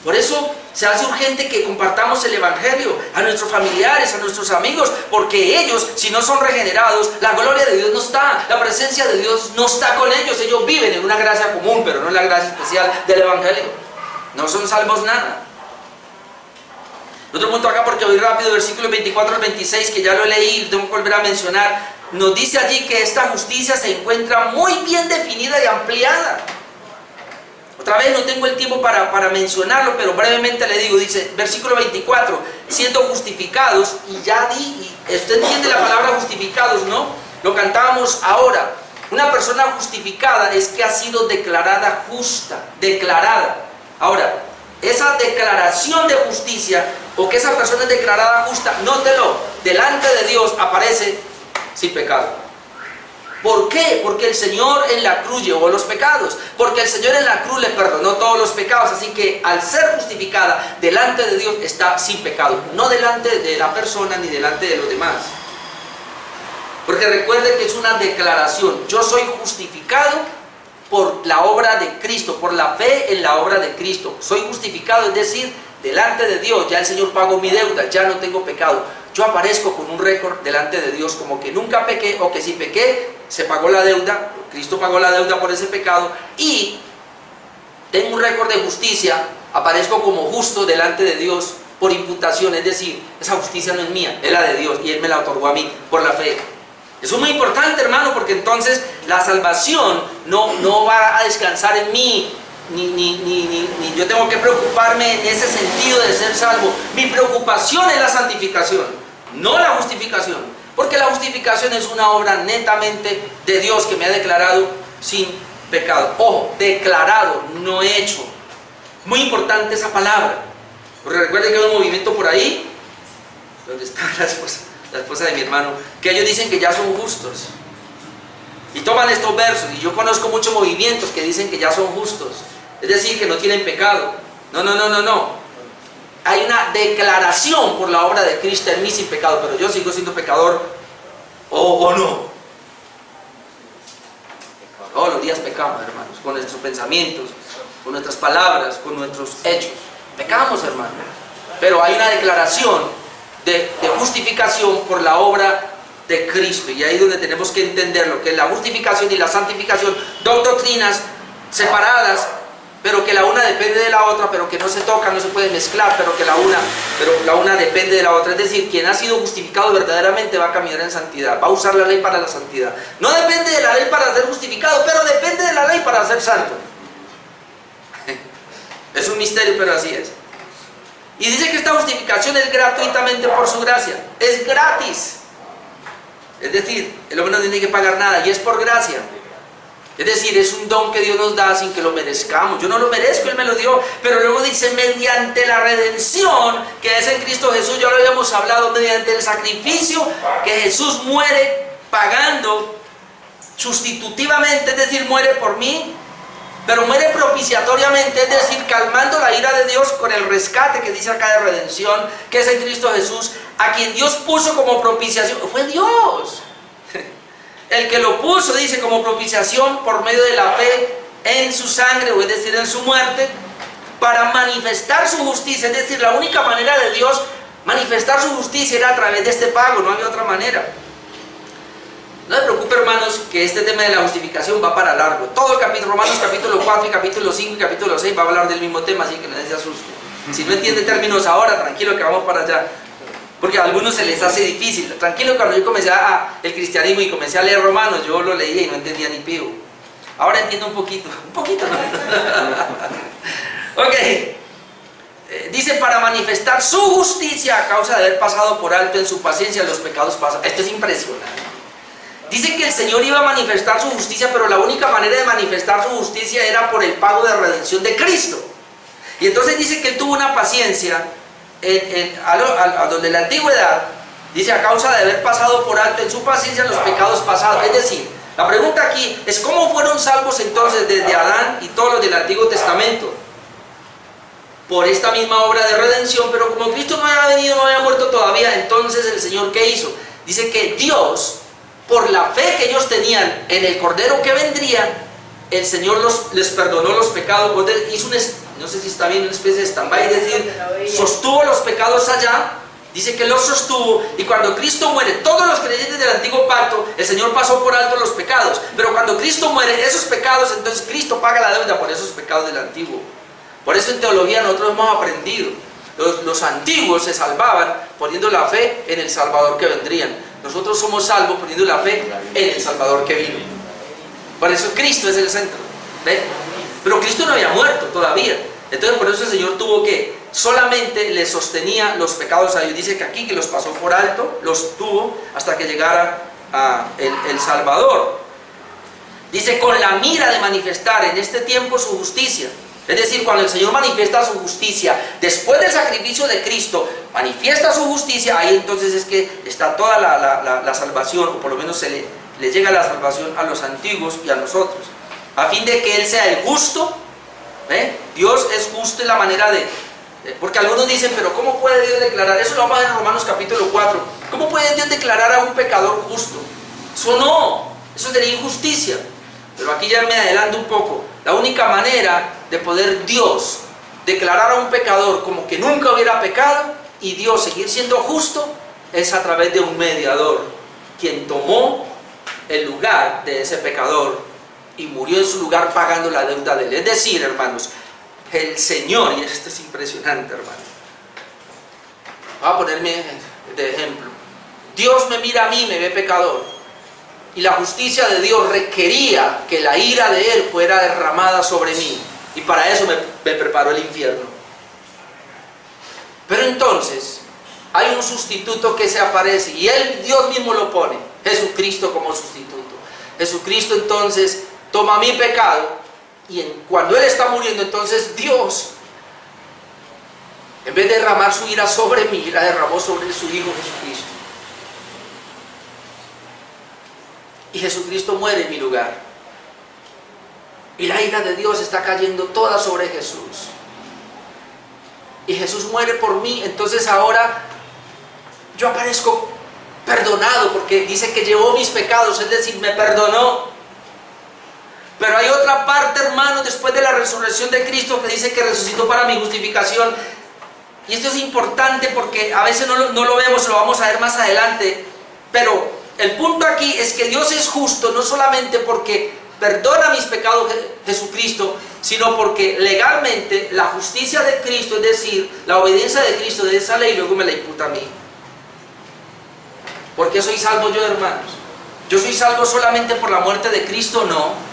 Por eso se hace urgente que compartamos el Evangelio a nuestros familiares, a nuestros amigos, porque ellos, si no son regenerados, la gloria de Dios no está, la presencia de Dios no está con ellos. Ellos viven en una gracia común, pero no en la gracia especial del Evangelio. No son salvos nada. Otro punto acá, porque voy rápido, versículos 24 al 26, que ya lo leí, tengo que volver a mencionar. Nos dice allí que esta justicia se encuentra muy bien definida y ampliada. Otra vez no tengo el tiempo para mencionarlo, pero brevemente le digo, dice, versículo 24, siendo justificados, y ya di, y usted entiende la palabra justificados, ¿no? Lo cantábamos ahora. Una persona justificada es que ha sido declarada justa, declarada. Ahora, esa declaración de justicia, o que esa persona es declarada justa, nótelo, delante de Dios aparece sin pecado. ¿Por qué? Porque el Señor en la cruz llevó los pecados, porque el Señor en la cruz le perdonó todos los pecados, así que al ser justificada delante de Dios está sin pecado, no delante de la persona ni delante de los demás. Porque recuerde que es una declaración, yo soy justificado por la obra de Cristo, por la fe en la obra de Cristo. Soy justificado, es decir, delante de Dios, ya el Señor pagó mi deuda, ya no tengo pecado. Yo aparezco con un récord delante de Dios como que nunca pequé, o que si pequé, se pagó la deuda, Cristo pagó la deuda por ese pecado, y tengo un récord de justicia, aparezco como justo delante de Dios por imputación, es decir, esa justicia no es mía, es la de Dios, y Él me la otorgó a mí por la fe. Eso es muy importante, hermano, porque entonces la salvación no va a descansar en mí, ni yo tengo que preocuparme en ese sentido de ser salvo. Mi preocupación es la santificación, no la justificación, porque la justificación es una obra netamente de Dios que me ha declarado sin pecado. Ojo, declarado, no hecho. Muy importante esa palabra. Porque recuerden que hay un movimiento por ahí, donde está la esposa de mi hermano, que ellos dicen que ya son justos. Y toman estos versos, y yo conozco muchos movimientos que dicen que ya son justos. Es decir, que no tienen pecado. No. Hay una declaración por la obra de Cristo en mí sin pecado, pero yo sigo siendo pecador, o no. Todos los días pecamos, hermanos, con nuestros pensamientos, con nuestras palabras, con nuestros hechos. Pecamos, hermano. Pero hay una declaración de justificación por la obra de Cristo. Y ahí es donde tenemos que entender lo que es la justificación y la santificación. Dos doctrinas separadas, pero que la una depende de la otra, pero que no se tocan, no se puede mezclar, pero la una depende de la otra. Es decir, quien ha sido justificado verdaderamente va a caminar en santidad, va a usar la ley para la santidad. No depende de la ley para ser justificado, pero depende de la ley para ser santo. Es un misterio, pero así es. Y dice que esta justificación es gratuitamente por su gracia. Es gratis. Es decir, el hombre no tiene que pagar nada y es por gracia. Es decir, es un don que Dios nos da sin que lo merezcamos. Yo no lo merezco, Él me lo dio. Pero luego dice, mediante la redención que es en Cristo Jesús, ya lo habíamos hablado, mediante el sacrificio que Jesús muere pagando sustitutivamente, es decir, muere por mí, pero muere propiciatoriamente, es decir, calmando la ira de Dios con el rescate que dice acá de redención, que es en Cristo Jesús, a quien Dios puso como propiciación. Fue Dios el que lo puso, dice, como propiciación por medio de la fe en su sangre, o es decir, en su muerte, para manifestar su justicia. Es decir, la única manera de Dios manifestar su justicia era a través de este pago, no había otra manera. No se preocupe, hermanos, que este tema de la justificación va para largo. Todo el capítulo, Romanos capítulo 4 y capítulo 5 y capítulo 6 va a hablar del mismo tema, así que no se asuste. Si no entiende términos ahora, tranquilo que vamos para allá. Porque a algunos se les hace difícil. Tranquilo, cuando yo comencé el cristianismo y comencé a leer Romanos, yo lo leía y no entendía ni pío. Ahora entiendo un poquito ¿no? Ok. Dice, para manifestar su justicia a causa de haber pasado por alto en su paciencia los pecados pasados. Esto es impresionante. Dice que el Señor iba a manifestar su justicia, pero la única manera de manifestar su justicia era por el pago de redención de Cristo. Y entonces dice que Él tuvo una paciencia a donde la antigüedad, dice, a causa de haber pasado por alto en su paciencia los pecados pasados. Es decir, la pregunta aquí es, ¿cómo fueron salvos entonces desde Adán y todos los del Antiguo Testamento? Por esta misma obra de redención, pero como Cristo no había venido, no había muerto todavía, entonces el Señor, ¿qué hizo? Dice que Dios, por la fe que ellos tenían en el Cordero que vendría, el Señor les perdonó los pecados. Hizo no sé si está bien, una especie de stand-by, es decir, sostuvo los pecados allá, dice que los sostuvo, y cuando Cristo muere, todos los creyentes del antiguo pacto, el Señor pasó por alto los pecados, pero cuando Cristo muere, esos pecados, entonces Cristo paga la deuda por esos pecados del antiguo. Por eso en teología nosotros hemos aprendido, los antiguos se salvaban poniendo la fe en el Salvador que vendrían. Nosotros somos salvos poniendo la fe en el Salvador que vino. Por eso Cristo es el centro. ¿Ve? Pero Cristo no había muerto todavía. Entonces por eso el Señor tuvo que, solamente le sostenía los pecados a ellos. Dice que aquí que los pasó por alto, los tuvo hasta que llegara el Salvador. Dice, con la mira de manifestar en este tiempo su justicia. Es decir, cuando el Señor manifiesta su justicia, después del sacrificio de Cristo, manifiesta su justicia, ahí entonces es que está toda la salvación, o por lo menos le llega la salvación a los antiguos y a nosotros, a fin de que Él sea el justo. Dios es justo en la manera de... Porque algunos dicen, pero ¿cómo puede Dios declarar? Eso lo vamos a ver en Romanos capítulo 4. ¿Cómo puede Dios declarar a un pecador justo? Eso sería injusticia. Pero aquí ya me adelanto un poco. La única manera de poder Dios declarar a un pecador como que nunca hubiera pecado y Dios seguir siendo justo es a través de un mediador, quien tomó el lugar de ese pecador y murió en su lugar pagando la deuda de él. Es decir, hermanos, el Señor, y esto es impresionante, hermano, voy a ponerme de ejemplo. Dios me mira a mí, me ve pecador, y la justicia de Dios requería que la ira de Él fuera derramada sobre mí, y para eso me preparó el infierno. Pero entonces hay un sustituto que se aparece, y Dios mismo lo pone, Jesucristo como sustituto. Jesucristo entonces toma mi pecado, y cuando Él está muriendo, entonces Dios, en vez de derramar su ira sobre mí, la derramó sobre su Hijo Jesucristo. Y Jesucristo muere en mi lugar. Y la ira de Dios está cayendo toda sobre Jesús. Y Jesús muere por mí, entonces ahora yo aparezco perdonado, porque dice que llevó mis pecados, es decir, me perdonó. Pero hay otra parte, hermanos, después de la resurrección de Cristo, que dice que resucitó para mi justificación. Y esto es importante porque a veces no lo vemos, lo vamos a ver más adelante. Pero el punto aquí es que Dios es justo, no solamente porque perdona mis pecados Jesucristo, sino porque legalmente la justicia de Cristo, es decir, la obediencia de Cristo de esa ley, luego me la imputa a mí. ¿Por qué soy salvo yo, hermanos? ¿Yo soy salvo solamente por la muerte de Cristo? No.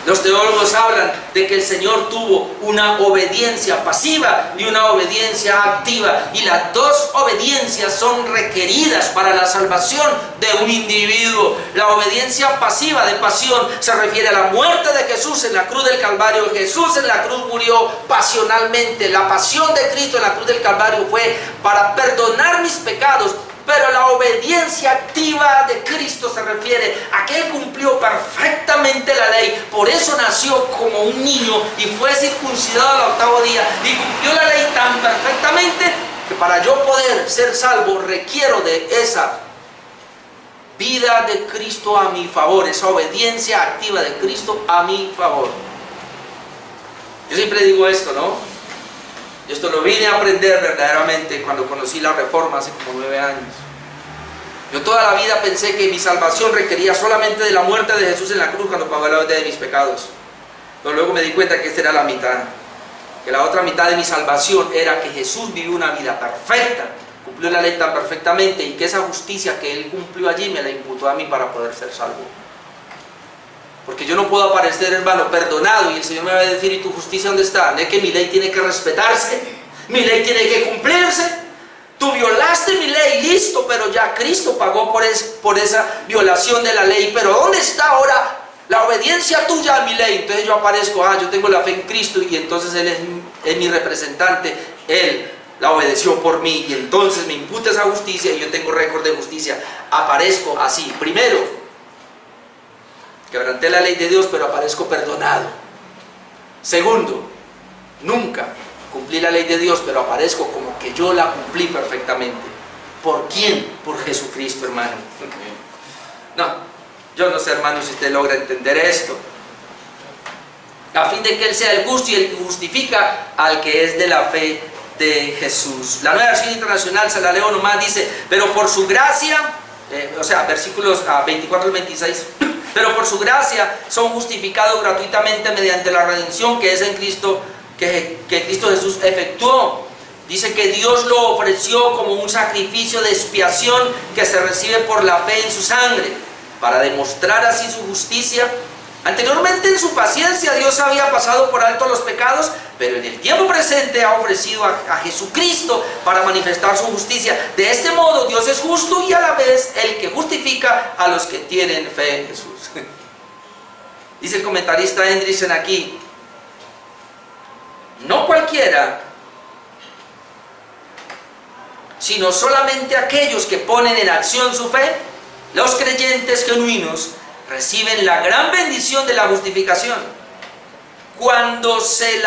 Los teólogos hablan de que el Señor tuvo una obediencia pasiva y una obediencia activa, y las dos obediencias son requeridas para la salvación de un individuo. La obediencia pasiva, de pasión, se refiere a la muerte de Jesús en la cruz del Calvario. Jesús en la cruz murió pasionalmente. La pasión de Cristo en la cruz del Calvario fue para perdonar mis pecados. Pero la obediencia activa de Cristo se refiere a que Él cumplió perfectamente la ley. Por eso nació como un niño y fue circuncidado al 8º día. Y cumplió la ley tan perfectamente que para yo poder ser salvo requiero de esa vida de Cristo a mi favor. Esa obediencia activa de Cristo a mi favor. Yo siempre digo esto, ¿no? Yo esto lo vine a aprender verdaderamente cuando conocí la Reforma hace como 9 años. Yo toda la vida pensé que mi salvación requería solamente de la muerte de Jesús en la cruz cuando pagó la deuda de mis pecados. Pero luego me di cuenta que esta era la mitad. Que la otra mitad de mi salvación era que Jesús vivió una vida perfecta, cumplió la ley tan perfectamente, y que esa justicia que Él cumplió allí me la imputó a mí para poder ser salvo. Porque yo no puedo aparecer, hermano, perdonado, y el Señor me va a decir: ¿y tu justicia dónde está? ¿No es que mi ley tiene que respetarse? ¿Mi ley tiene que cumplirse? Tú violaste mi ley, listo, pero ya Cristo pagó por esa violación de la ley. Pero ¿dónde está ahora la obediencia tuya a mi ley? Entonces yo aparezco, yo tengo la fe en Cristo, y entonces Él es mi representante. Él la obedeció por mí, y entonces me imputa esa justicia, y yo tengo récord de justicia. Aparezco así. Primero, quebranté la ley de Dios, pero aparezco perdonado. Segundo, nunca cumplí la ley de Dios, pero aparezco como que yo la cumplí perfectamente. ¿Por quién? Por Jesucristo, hermano. No, yo no sé, hermano, si usted logra entender esto. A fin de que Él sea el justo y el que justifica al que es de la fe de Jesús. La Nueva Versión Internacional, se la leo nomás, dice: pero por su gracia, versículos 24 al 26, pero por su gracia son justificados gratuitamente mediante la redención que es en Cristo, que Cristo Jesús efectuó. Dice que Dios lo ofreció como un sacrificio de expiación que se recibe por la fe en su sangre, para demostrar así su justicia. Anteriormente, en su paciencia, Dios había pasado por alto los pecados, pero en el tiempo presente ha ofrecido a Jesucristo para manifestar su justicia. De este modo, Dios es justo y a la vez el que justifica a los que tienen fe en Jesús. Dice el comentarista Hendrickson aquí: no cualquiera, sino solamente aquellos que ponen en acción su fe, los creyentes genuinos, reciben la gran bendición de la justificación. Cuando se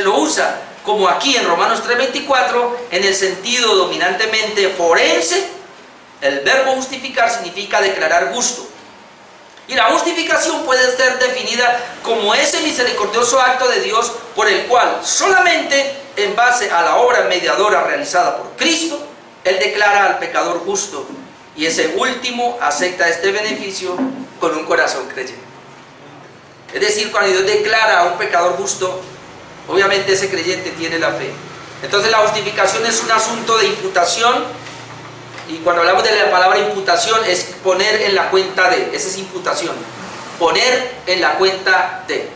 lo usa, como aquí en Romanos 3:24, en el sentido dominantemente forense, el verbo justificar significa declarar justo. Y la justificación puede ser definida como ese misericordioso acto de Dios por el cual, solamente en base a la obra mediadora realizada por Cristo, Él declara al pecador justo, y ese último acepta este beneficio con un corazón creyente. Es decir, cuando Dios declara a un pecador justo, obviamente ese creyente tiene la fe. Entonces la justificación es un asunto de imputación, Y cuando hablamos de la palabra imputación es poner en la cuenta de, esa es imputación, poner en la cuenta de.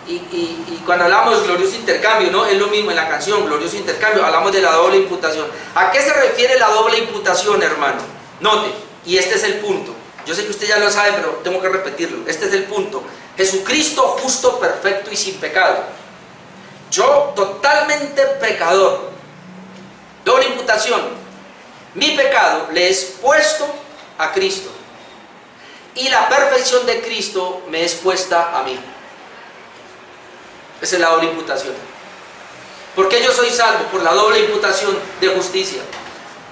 Y cuando hablamos de glorioso intercambio, ¿no? Es lo mismo en la canción, glorioso intercambio, hablamos de la doble imputación. ¿A qué se refiere la doble imputación, hermano? Note, y este es el punto. Yo sé que usted ya lo sabe, pero tengo que repetirlo. Este es el punto. Jesucristo justo, perfecto y sin pecado. Yo totalmente pecador. Doble imputación. Mi pecado le es puesto a Cristo. Y la perfección de Cristo me es puesta a mí. Esa es la doble imputación. ¿Por qué yo soy salvo? Por la doble imputación de justicia.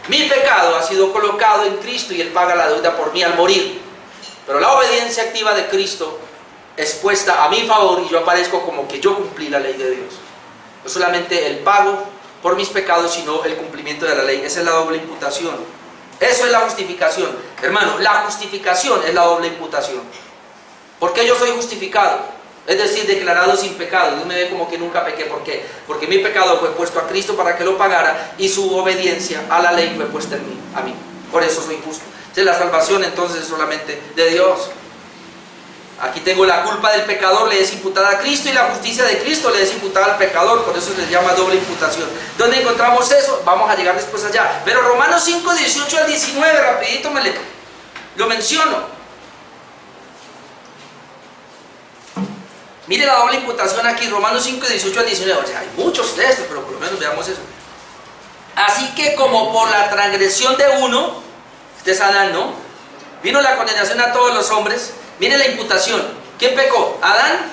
Mi pecado ha sido colocado en Cristo y Él paga la deuda por mí al morir. Pero la obediencia activa de Cristo es puesta a mi favor y yo aparezco como que yo cumplí la ley de Dios. No solamente el pago por mis pecados, sino el cumplimiento de la ley. Esa es la doble imputación. Eso es la justificación. Hermano, la justificación es la doble imputación. ¿Por qué yo soy justificado? Es decir, declarado sin pecado. Dios me ve como que nunca pequé. ¿Por qué? Porque mi pecado fue puesto a Cristo para que lo pagara y su obediencia a la ley fue puesta en mí, a mí. Por eso soy justo. Entonces, la salvación entonces es solamente de Dios. Aquí tengo la culpa del pecador, le es imputada a Cristo, y la justicia de Cristo le es imputada al pecador. Por eso se les llama doble imputación. ¿Dónde encontramos eso? Vamos a llegar después allá. Pero Romanos 5, 18 al 19, rapidito lo menciono. Mire la doble imputación aquí, Romanos 5, 18 al 19. O sea, hay muchos textos, pero por lo menos veamos eso. Así que como por la transgresión de uno, este es Adán, ¿no? Vino la condenación a todos los hombres. Mire la imputación. ¿Quién pecó? Adán.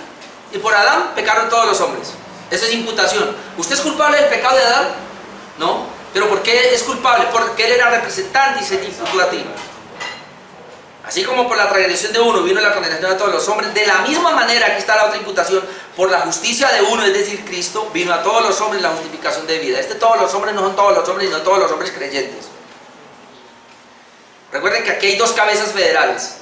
Y por Adán pecaron todos los hombres. Esa es imputación. ¿Usted es culpable del pecado de Adán? No. ¿Pero por qué es culpable? Porque él era representante y se te imputó a ti. Así como por la transgresión de uno vino la condenación a todos los hombres, de la misma manera, aquí está la otra imputación, por la justicia de uno, es decir, Cristo, vino a todos los hombres la justificación de vida. Todos los hombres no son todos los hombres, sino todos los hombres creyentes. Recuerden que aquí hay dos cabezas federales.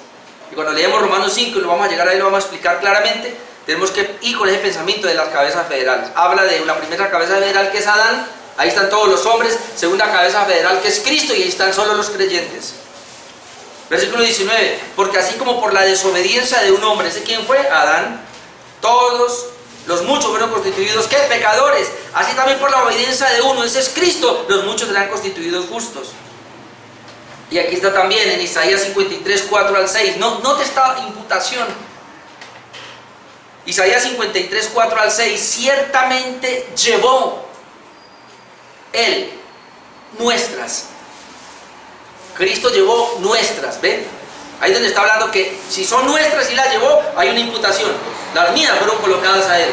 Y cuando leemos Romanos 5, y lo vamos a llegar ahí, lo vamos a explicar claramente, tenemos que ir con ese pensamiento de las cabezas federales. Habla de una primera cabeza federal que es Adán, ahí están todos los hombres, segunda cabeza federal que es Cristo, y ahí están solo los creyentes. Versículo 19, porque así como por la desobediencia de un hombre, ¿ese quién fue? Adán, todos los muchos fueron constituidos, ¿qué? Pecadores. Así también por la obediencia de uno, ese es Cristo, los muchos serán constituidos justos. Y aquí está también en Isaías 53, 4 al 6, note esta imputación. Isaías 53, 4 al 6, ciertamente llevó Él nuestras. Cristo llevó nuestras, ¿ven? Ahí donde está hablando que si son nuestras y las llevó, hay una imputación. Las mías fueron colocadas a Él.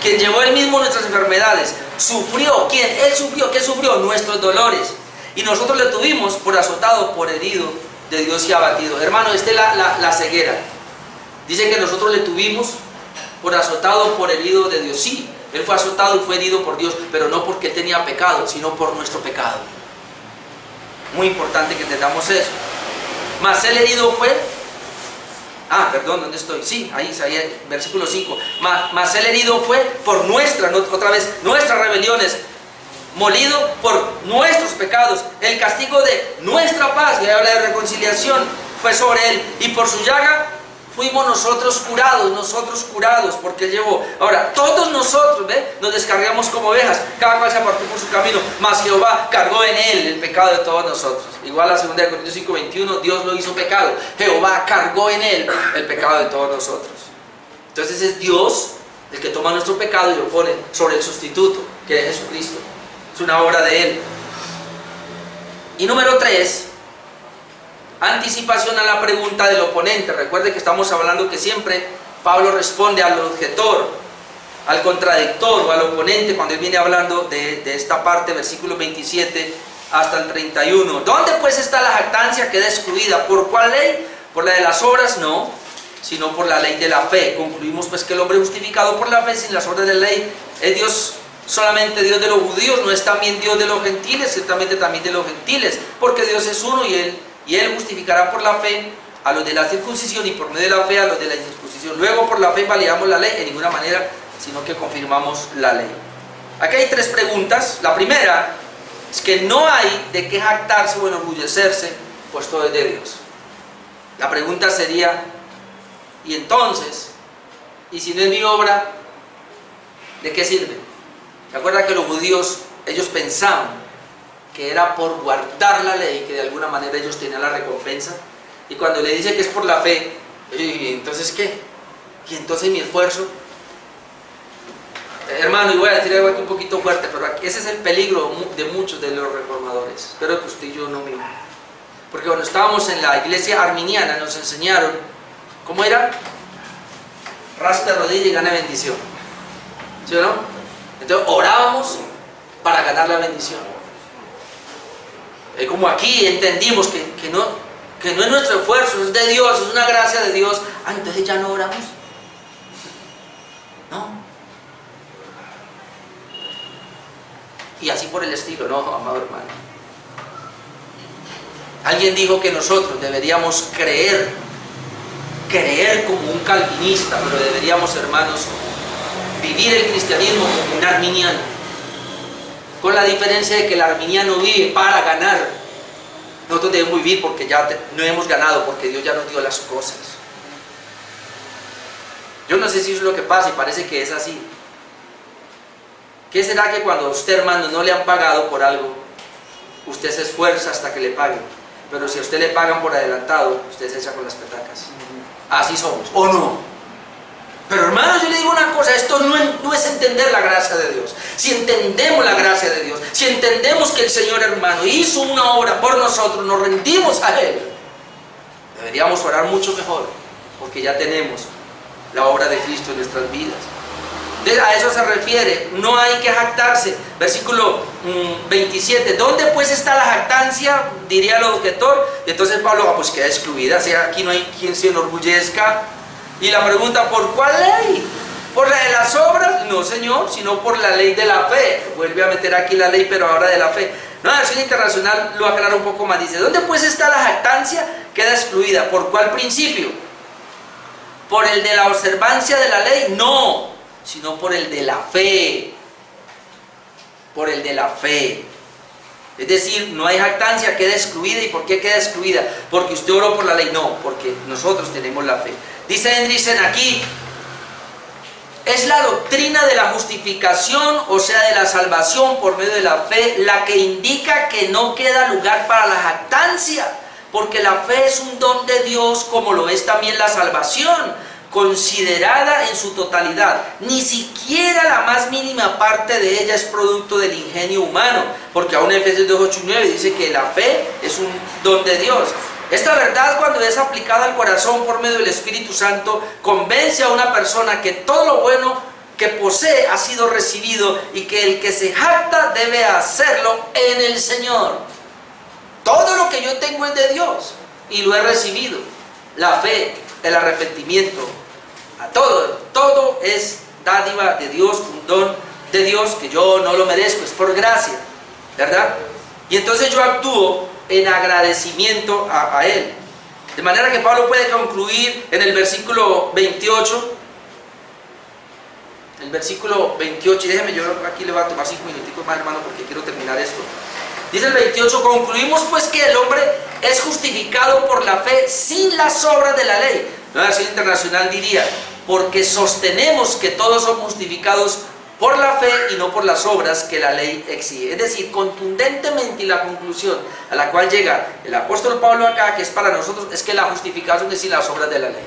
Quien llevó Él mismo nuestras enfermedades. Sufrió, ¿quién? Él sufrió, ¿qué sufrió? Nuestros dolores. Y nosotros le tuvimos por azotado, por herido de Dios y abatido. Hermano, esta es la ceguera. Dice que nosotros le tuvimos por azotado, por herido de Dios. Sí, Él fue azotado y fue herido por Dios, pero no porque Él tenía pecado, sino por nuestro pecado. Muy importante que entendamos eso. Mas Él herido fue... perdón, ¿dónde estoy? Sí, ahí, versículo 5. Mas Él herido fue por nuestras rebeliones, molido por nuestros pecados. El castigo de nuestra paz, y ahí habla de reconciliación, fue sobre Él. Y por su llaga fuimos nosotros curados, porque Él llevó. Ahora, todos nosotros, nos descargamos como ovejas, cada cual se apartó por su camino, mas Jehová cargó en Él el pecado de todos nosotros. Igual a 2 Corintios 5, 21, Dios lo hizo pecado. Jehová cargó en Él el pecado de todos nosotros. Entonces es Dios el que toma nuestro pecado y lo pone sobre el sustituto, que es Jesucristo. Es una obra de Él. Y número 3, anticipación a la pregunta del oponente. Recuerde que estamos hablando que siempre Pablo responde al objetor, al contradictor o al oponente cuando él viene hablando de esta parte, versículo 27 hasta el 31. ¿Dónde pues está la jactancia? Queda excluida. ¿Por cuál ley? ¿Por la de las obras? No, sino por la ley de la fe. Concluimos pues que el hombre justificado por la fe sin las obras de la ley es Dios, solamente Dios de los judíos, no es también Dios de los gentiles, ciertamente también de los gentiles, porque Dios es uno y Él justificará por la fe a los de la circuncisión y por medio de la fe a los de la incircuncisión. Luego por la fe validamos la ley, en ninguna manera, sino que confirmamos la ley. Aquí hay 3 preguntas. La primera, Es que no hay de qué jactarse o enorgullecerse, pues todo es de Dios. La pregunta sería, ¿y entonces? ¿Y si no es mi obra, de qué sirve? ¿Se acuerdan que los judíos, ellos pensaban que era por guardar la ley, que de alguna manera ellos tenían la recompensa? Y cuando le dice que es por la fe, ¿y entonces qué? ¿Y entonces mi esfuerzo? Hermano, y voy a decir algo aquí un poquito fuerte, pero ese es el peligro de muchos de los reformadores. Espero que usted y yo no mismo. Porque cuando estábamos en la iglesia arminiana nos enseñaron, ¿cómo era? Raspe rodilla y gana bendición. ¿Sí o no? Entonces orábamos para ganar la bendición. Como aquí entendimos que no es nuestro esfuerzo, es de Dios, es una gracia de Dios. Entonces ya no oramos. No. Y así por el estilo, no, amado hermano. Alguien dijo que nosotros deberíamos creer como un calvinista, pero deberíamos, hermanos, vivir el cristianismo como un arminiano, con la diferencia de que el arminiano vive para ganar. Nosotros debemos vivir porque ya no hemos ganado, porque Dios ya nos dio las cosas. Yo no sé si eso es lo que pasa y parece que es así. ¿Qué será que cuando a usted, hermano, no le han pagado por algo, usted se esfuerza hasta que le paguen? Pero si a usted le pagan por adelantado, usted se echa con las petacas. Así somos, ¿o no? Pero hermano, yo le digo una cosa, esto no es entender la gracia de Dios. Si entendemos la gracia de Dios, si entendemos que el Señor, hermano, hizo una obra por nosotros, nos rendimos a Él, deberíamos orar mucho mejor, porque ya tenemos la obra de Cristo en nuestras vidas. A eso se refiere, no hay que jactarse. Versículo 27, ¿dónde pues está la jactancia? Diría el objetor. Y entonces Pablo, pues queda excluida, o sea, aquí no hay quien se enorgullezca. Y la pregunta, ¿por cuál ley? ¿Por la de las obras? No, Señor, sino por la ley de la fe. Vuelve a meter aquí la ley, pero ahora de la fe. No, la versión internacional lo aclara un poco más, dice, ¿dónde pues está la jactancia? Queda excluida. ¿Por cuál principio? ¿Por el de la observancia de la ley? No, sino por el de la fe. Por el de la fe. Es decir, no hay jactancia, queda excluida. ¿Y por qué queda excluida? Porque usted oró por la ley. No, porque nosotros tenemos la fe. Dice Hendrickson aquí, es la doctrina de la justificación, o sea, de la salvación por medio de la fe, la que indica que no queda lugar para la jactancia, porque la fe es un don de Dios, como lo es también la salvación, considerada en su totalidad. Ni siquiera la más mínima parte de ella es producto del ingenio humano, porque aún en Efesios 2, 8 y 9 dice que la fe es un don de Dios. Esta verdad, cuando es aplicada al corazón por medio del Espíritu Santo, convence a una persona que todo lo bueno que posee ha sido recibido y que el que se jacta debe hacerlo en el Señor. Todo lo que yo tengo es de Dios y lo he recibido. La fe, el arrepentimiento, todo es dádiva de Dios, un don de Dios que yo no lo merezco, es por gracia, ¿verdad? Y entonces yo actúo en agradecimiento a Él. De manera que Pablo puede concluir en el versículo 28. El versículo 28, y déjeme, yo aquí le voy a tomar 5 minuticos más, hermano, porque quiero terminar esto. Dice el 28, concluimos pues que el hombre es justificado por la fe sin las obras de la ley. La versión internacional diría, porque sostenemos que todos son justificados por la fe y no por las obras que la ley exige. Es decir, contundentemente, y la conclusión a la cual llega el apóstol Pablo acá, que es para nosotros, es que la justificación es sin las obras de la ley.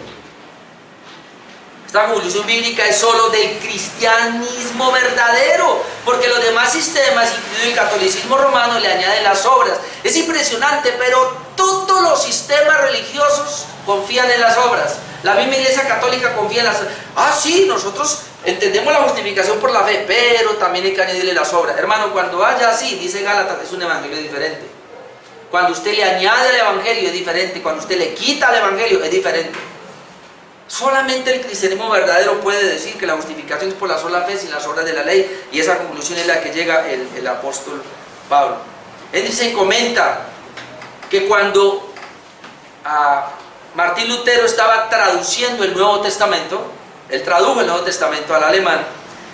Esta conclusión bíblica es solo del cristianismo verdadero, porque los demás sistemas, incluido el catolicismo romano, le añaden las obras. Es impresionante, pero todos los sistemas religiosos confían en las obras. La misma Iglesia Católica confía en las obras. Sí, nosotros entendemos la justificación por la fe, pero también hay que añadirle las obras. Hermano, cuando vaya así, dice Gálatas, es un evangelio diferente. Cuando usted le añade al evangelio es diferente, cuando usted le quita al evangelio es diferente. Solamente el cristianismo verdadero puede decir que la justificación es por la sola fe sin las obras de la ley, y esa conclusión es la que llega el apóstol Pablo. Él dice, comenta que cuando Martín Lutero estaba traduciendo el Nuevo Testamento, él tradujo el Nuevo Testamento al alemán,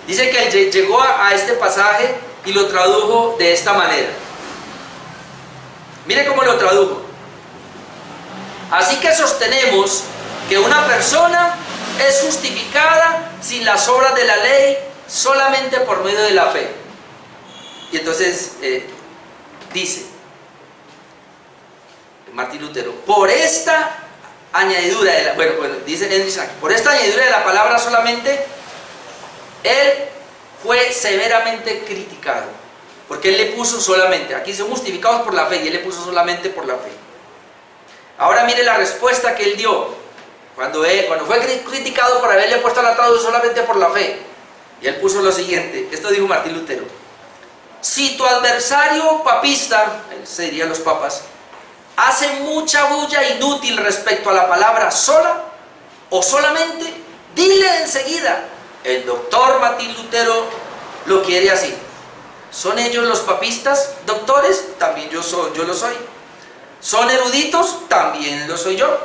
dice que él llegó a este pasaje y lo tradujo de esta manera. Mire cómo lo tradujo. Así que sostenemos que una persona es justificada sin las obras de la ley solamente por medio de la fe. Y entonces dice Martín Lutero, por esta añadidura de la, por esta añadidura de la palabra solamente, él fue severamente criticado, porque él le puso solamente, aquí son justificados por la fe, y él le puso solamente por la fe. Ahora mire la respuesta que él dio, cuando fue criticado por haberle puesto la traducción solamente por la fe, y él puso lo siguiente, esto dijo Martín Lutero: si tu adversario papista, él se diría los papas, hace mucha bulla inútil respecto a la palabra sola o solamente, dile enseguida: el doctor Martín Lutero lo quiere así. ¿Son ellos los papistas doctores? También yo lo soy. ¿Son eruditos? También lo soy yo.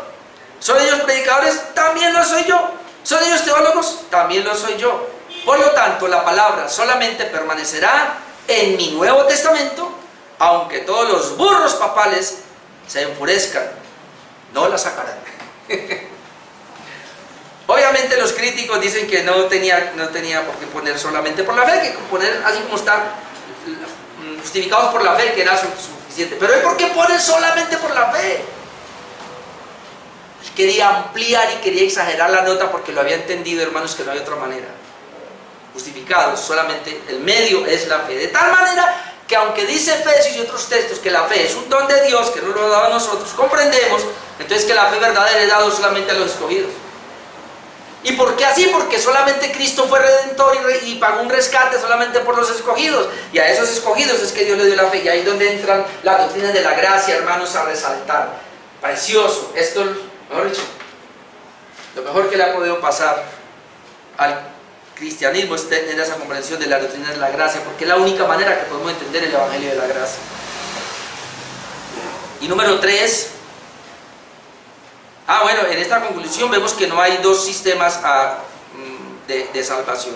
¿Son ellos predicadores? También lo soy yo. ¿Son ellos teólogos? También lo soy yo. Por lo tanto, la palabra solamente permanecerá en mi Nuevo Testamento, aunque todos los burros papales se enfurezcan, no la sacarán. Obviamente los críticos dicen que no tenía por qué poner solamente por la fe, que poner así como está, justificados por la fe, que era suficiente. Pero ¿por qué ponen solamente por la fe? Quería ampliar y quería exagerar la nota, porque lo había entendido, hermanos, que no hay otra manera. Justificados solamente, el medio es la fe. De tal manera que aunque dice Efesios y otros textos que la fe es un don de Dios, que no lo ha dado a nosotros, comprendemos entonces que la fe verdadera es dada solamente a los escogidos. ¿Y por qué así? Porque solamente Cristo fue redentor y pagó un rescate solamente por los escogidos, y a esos escogidos es que Dios le dio la fe. Y ahí es donde entran las doctrinas de la gracia, hermanos, a resaltar. Precioso, esto, mejor dicho, lo mejor que le ha podido pasar al cristianismo es tener esa comprensión de la doctrina de la gracia, porque es la única manera que podemos entender el evangelio de la gracia. Y número 3, en esta conclusión vemos que no hay dos sistemas de salvación.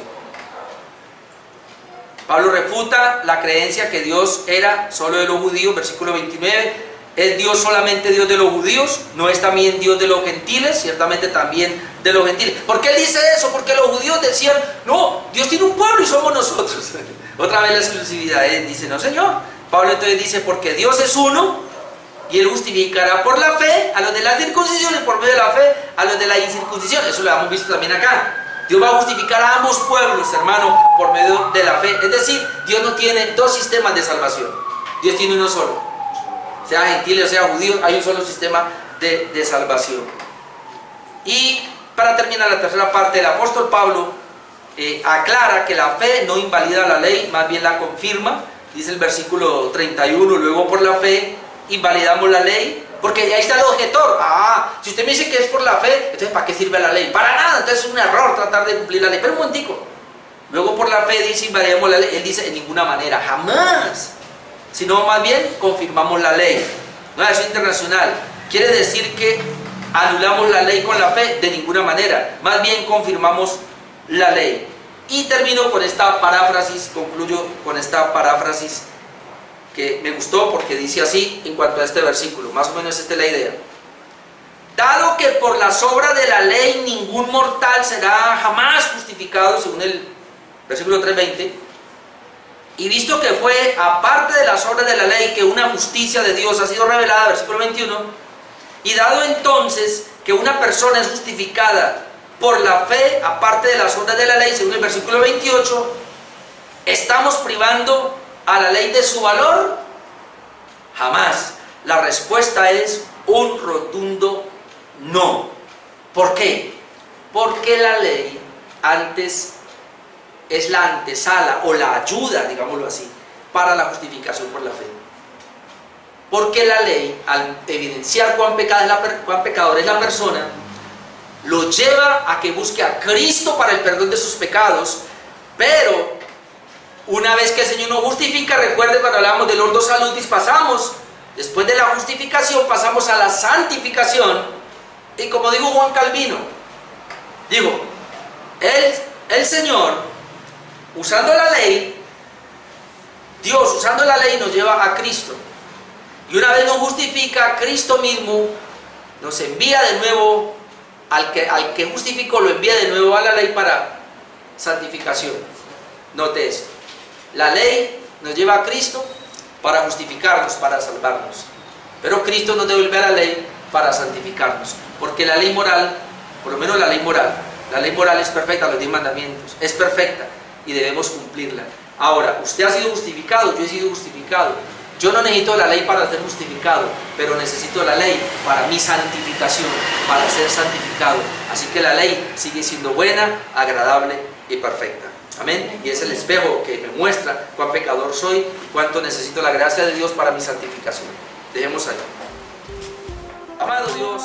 Pablo refuta la creencia que Dios era solo de los judíos, versículo 29. ¿Es Dios solamente Dios de los judíos? ¿No es también Dios de los gentiles? Ciertamente también de los gentiles. ¿Por qué él dice eso? Porque los judíos decían, no, Dios tiene un pueblo y somos nosotros. Otra vez la exclusividad, dice, no señor. Pablo entonces dice, porque Dios es uno, y él justificará por la fe a los de la circuncisión y por medio de la fe a los de la incircuncisión. Eso lo hemos visto también acá. Dios va a justificar a ambos pueblos, hermano, por medio de la fe. Es decir, Dios no tiene dos sistemas de salvación. Dios tiene uno solo. Sea gentil o sea judío, hay un solo sistema de salvación. Y para terminar la tercera parte, el apóstol Pablo aclara que la fe no invalida la ley, más bien la confirma. Dice el versículo 31, luego por la fe invalidamos la ley, porque ahí está el objetor. Si usted me dice que es por la fe, entonces ¿para qué sirve la ley? Para nada, entonces es un error tratar de cumplir la ley. Pero un momentico, luego por la fe dice invalidamos la ley. Él dice en ninguna manera, jamás, sino más bien confirmamos la ley. No es internacional, quiere decir que anulamos la ley con la fe, de ninguna manera, más bien confirmamos la ley. Y termino con esta paráfrasis, concluyo con esta paráfrasis que me gustó, porque dice así en cuanto a este versículo, más o menos esta es la idea: dado que por las obras de la ley ningún mortal será jamás justificado, según el versículo 3:20, y visto que fue aparte de las obras de la ley que una justicia de Dios ha sido revelada, versículo 21, y dado entonces que una persona es justificada por la fe aparte de las obras de la ley, según el versículo 28, ¿estamos privando a la ley de su valor? Jamás. La respuesta es un rotundo no. ¿Por qué? Porque la ley antes es la antesala o la ayuda, digámoslo así, para la justificación por la fe. Porque la ley, al evidenciar cuán pecador es la persona, lo lleva a que busque a Cristo para el perdón de sus pecados. Pero una vez que el Señor nos justifica, recuerde cuando hablamos del ordo salutis, pasamos, después de la justificación, pasamos a la santificación. Y como dijo Juan Calvino, el Señor, usando la ley, Dios usando la ley nos lleva a Cristo. Y una vez nos justifica, Cristo mismo nos envía de nuevo, al que justificó lo envía de nuevo a la ley para santificación. Note esto, la ley nos lleva a Cristo para justificarnos, para salvarnos, pero Cristo nos devuelve a la ley para santificarnos, porque la ley moral, por lo menos la ley moral es perfecta, los 10 mandamientos, es perfecta y debemos cumplirla. Ahora, usted ha sido justificado, yo he sido justificado. Yo no necesito la ley para ser justificado, pero necesito la ley para mi santificación, para ser santificado. Así que la ley sigue siendo buena, agradable y perfecta. Amén. Y es el espejo que me muestra cuán pecador soy y cuánto necesito la gracia de Dios para mi santificación. Dejemos ahí. Amado Dios,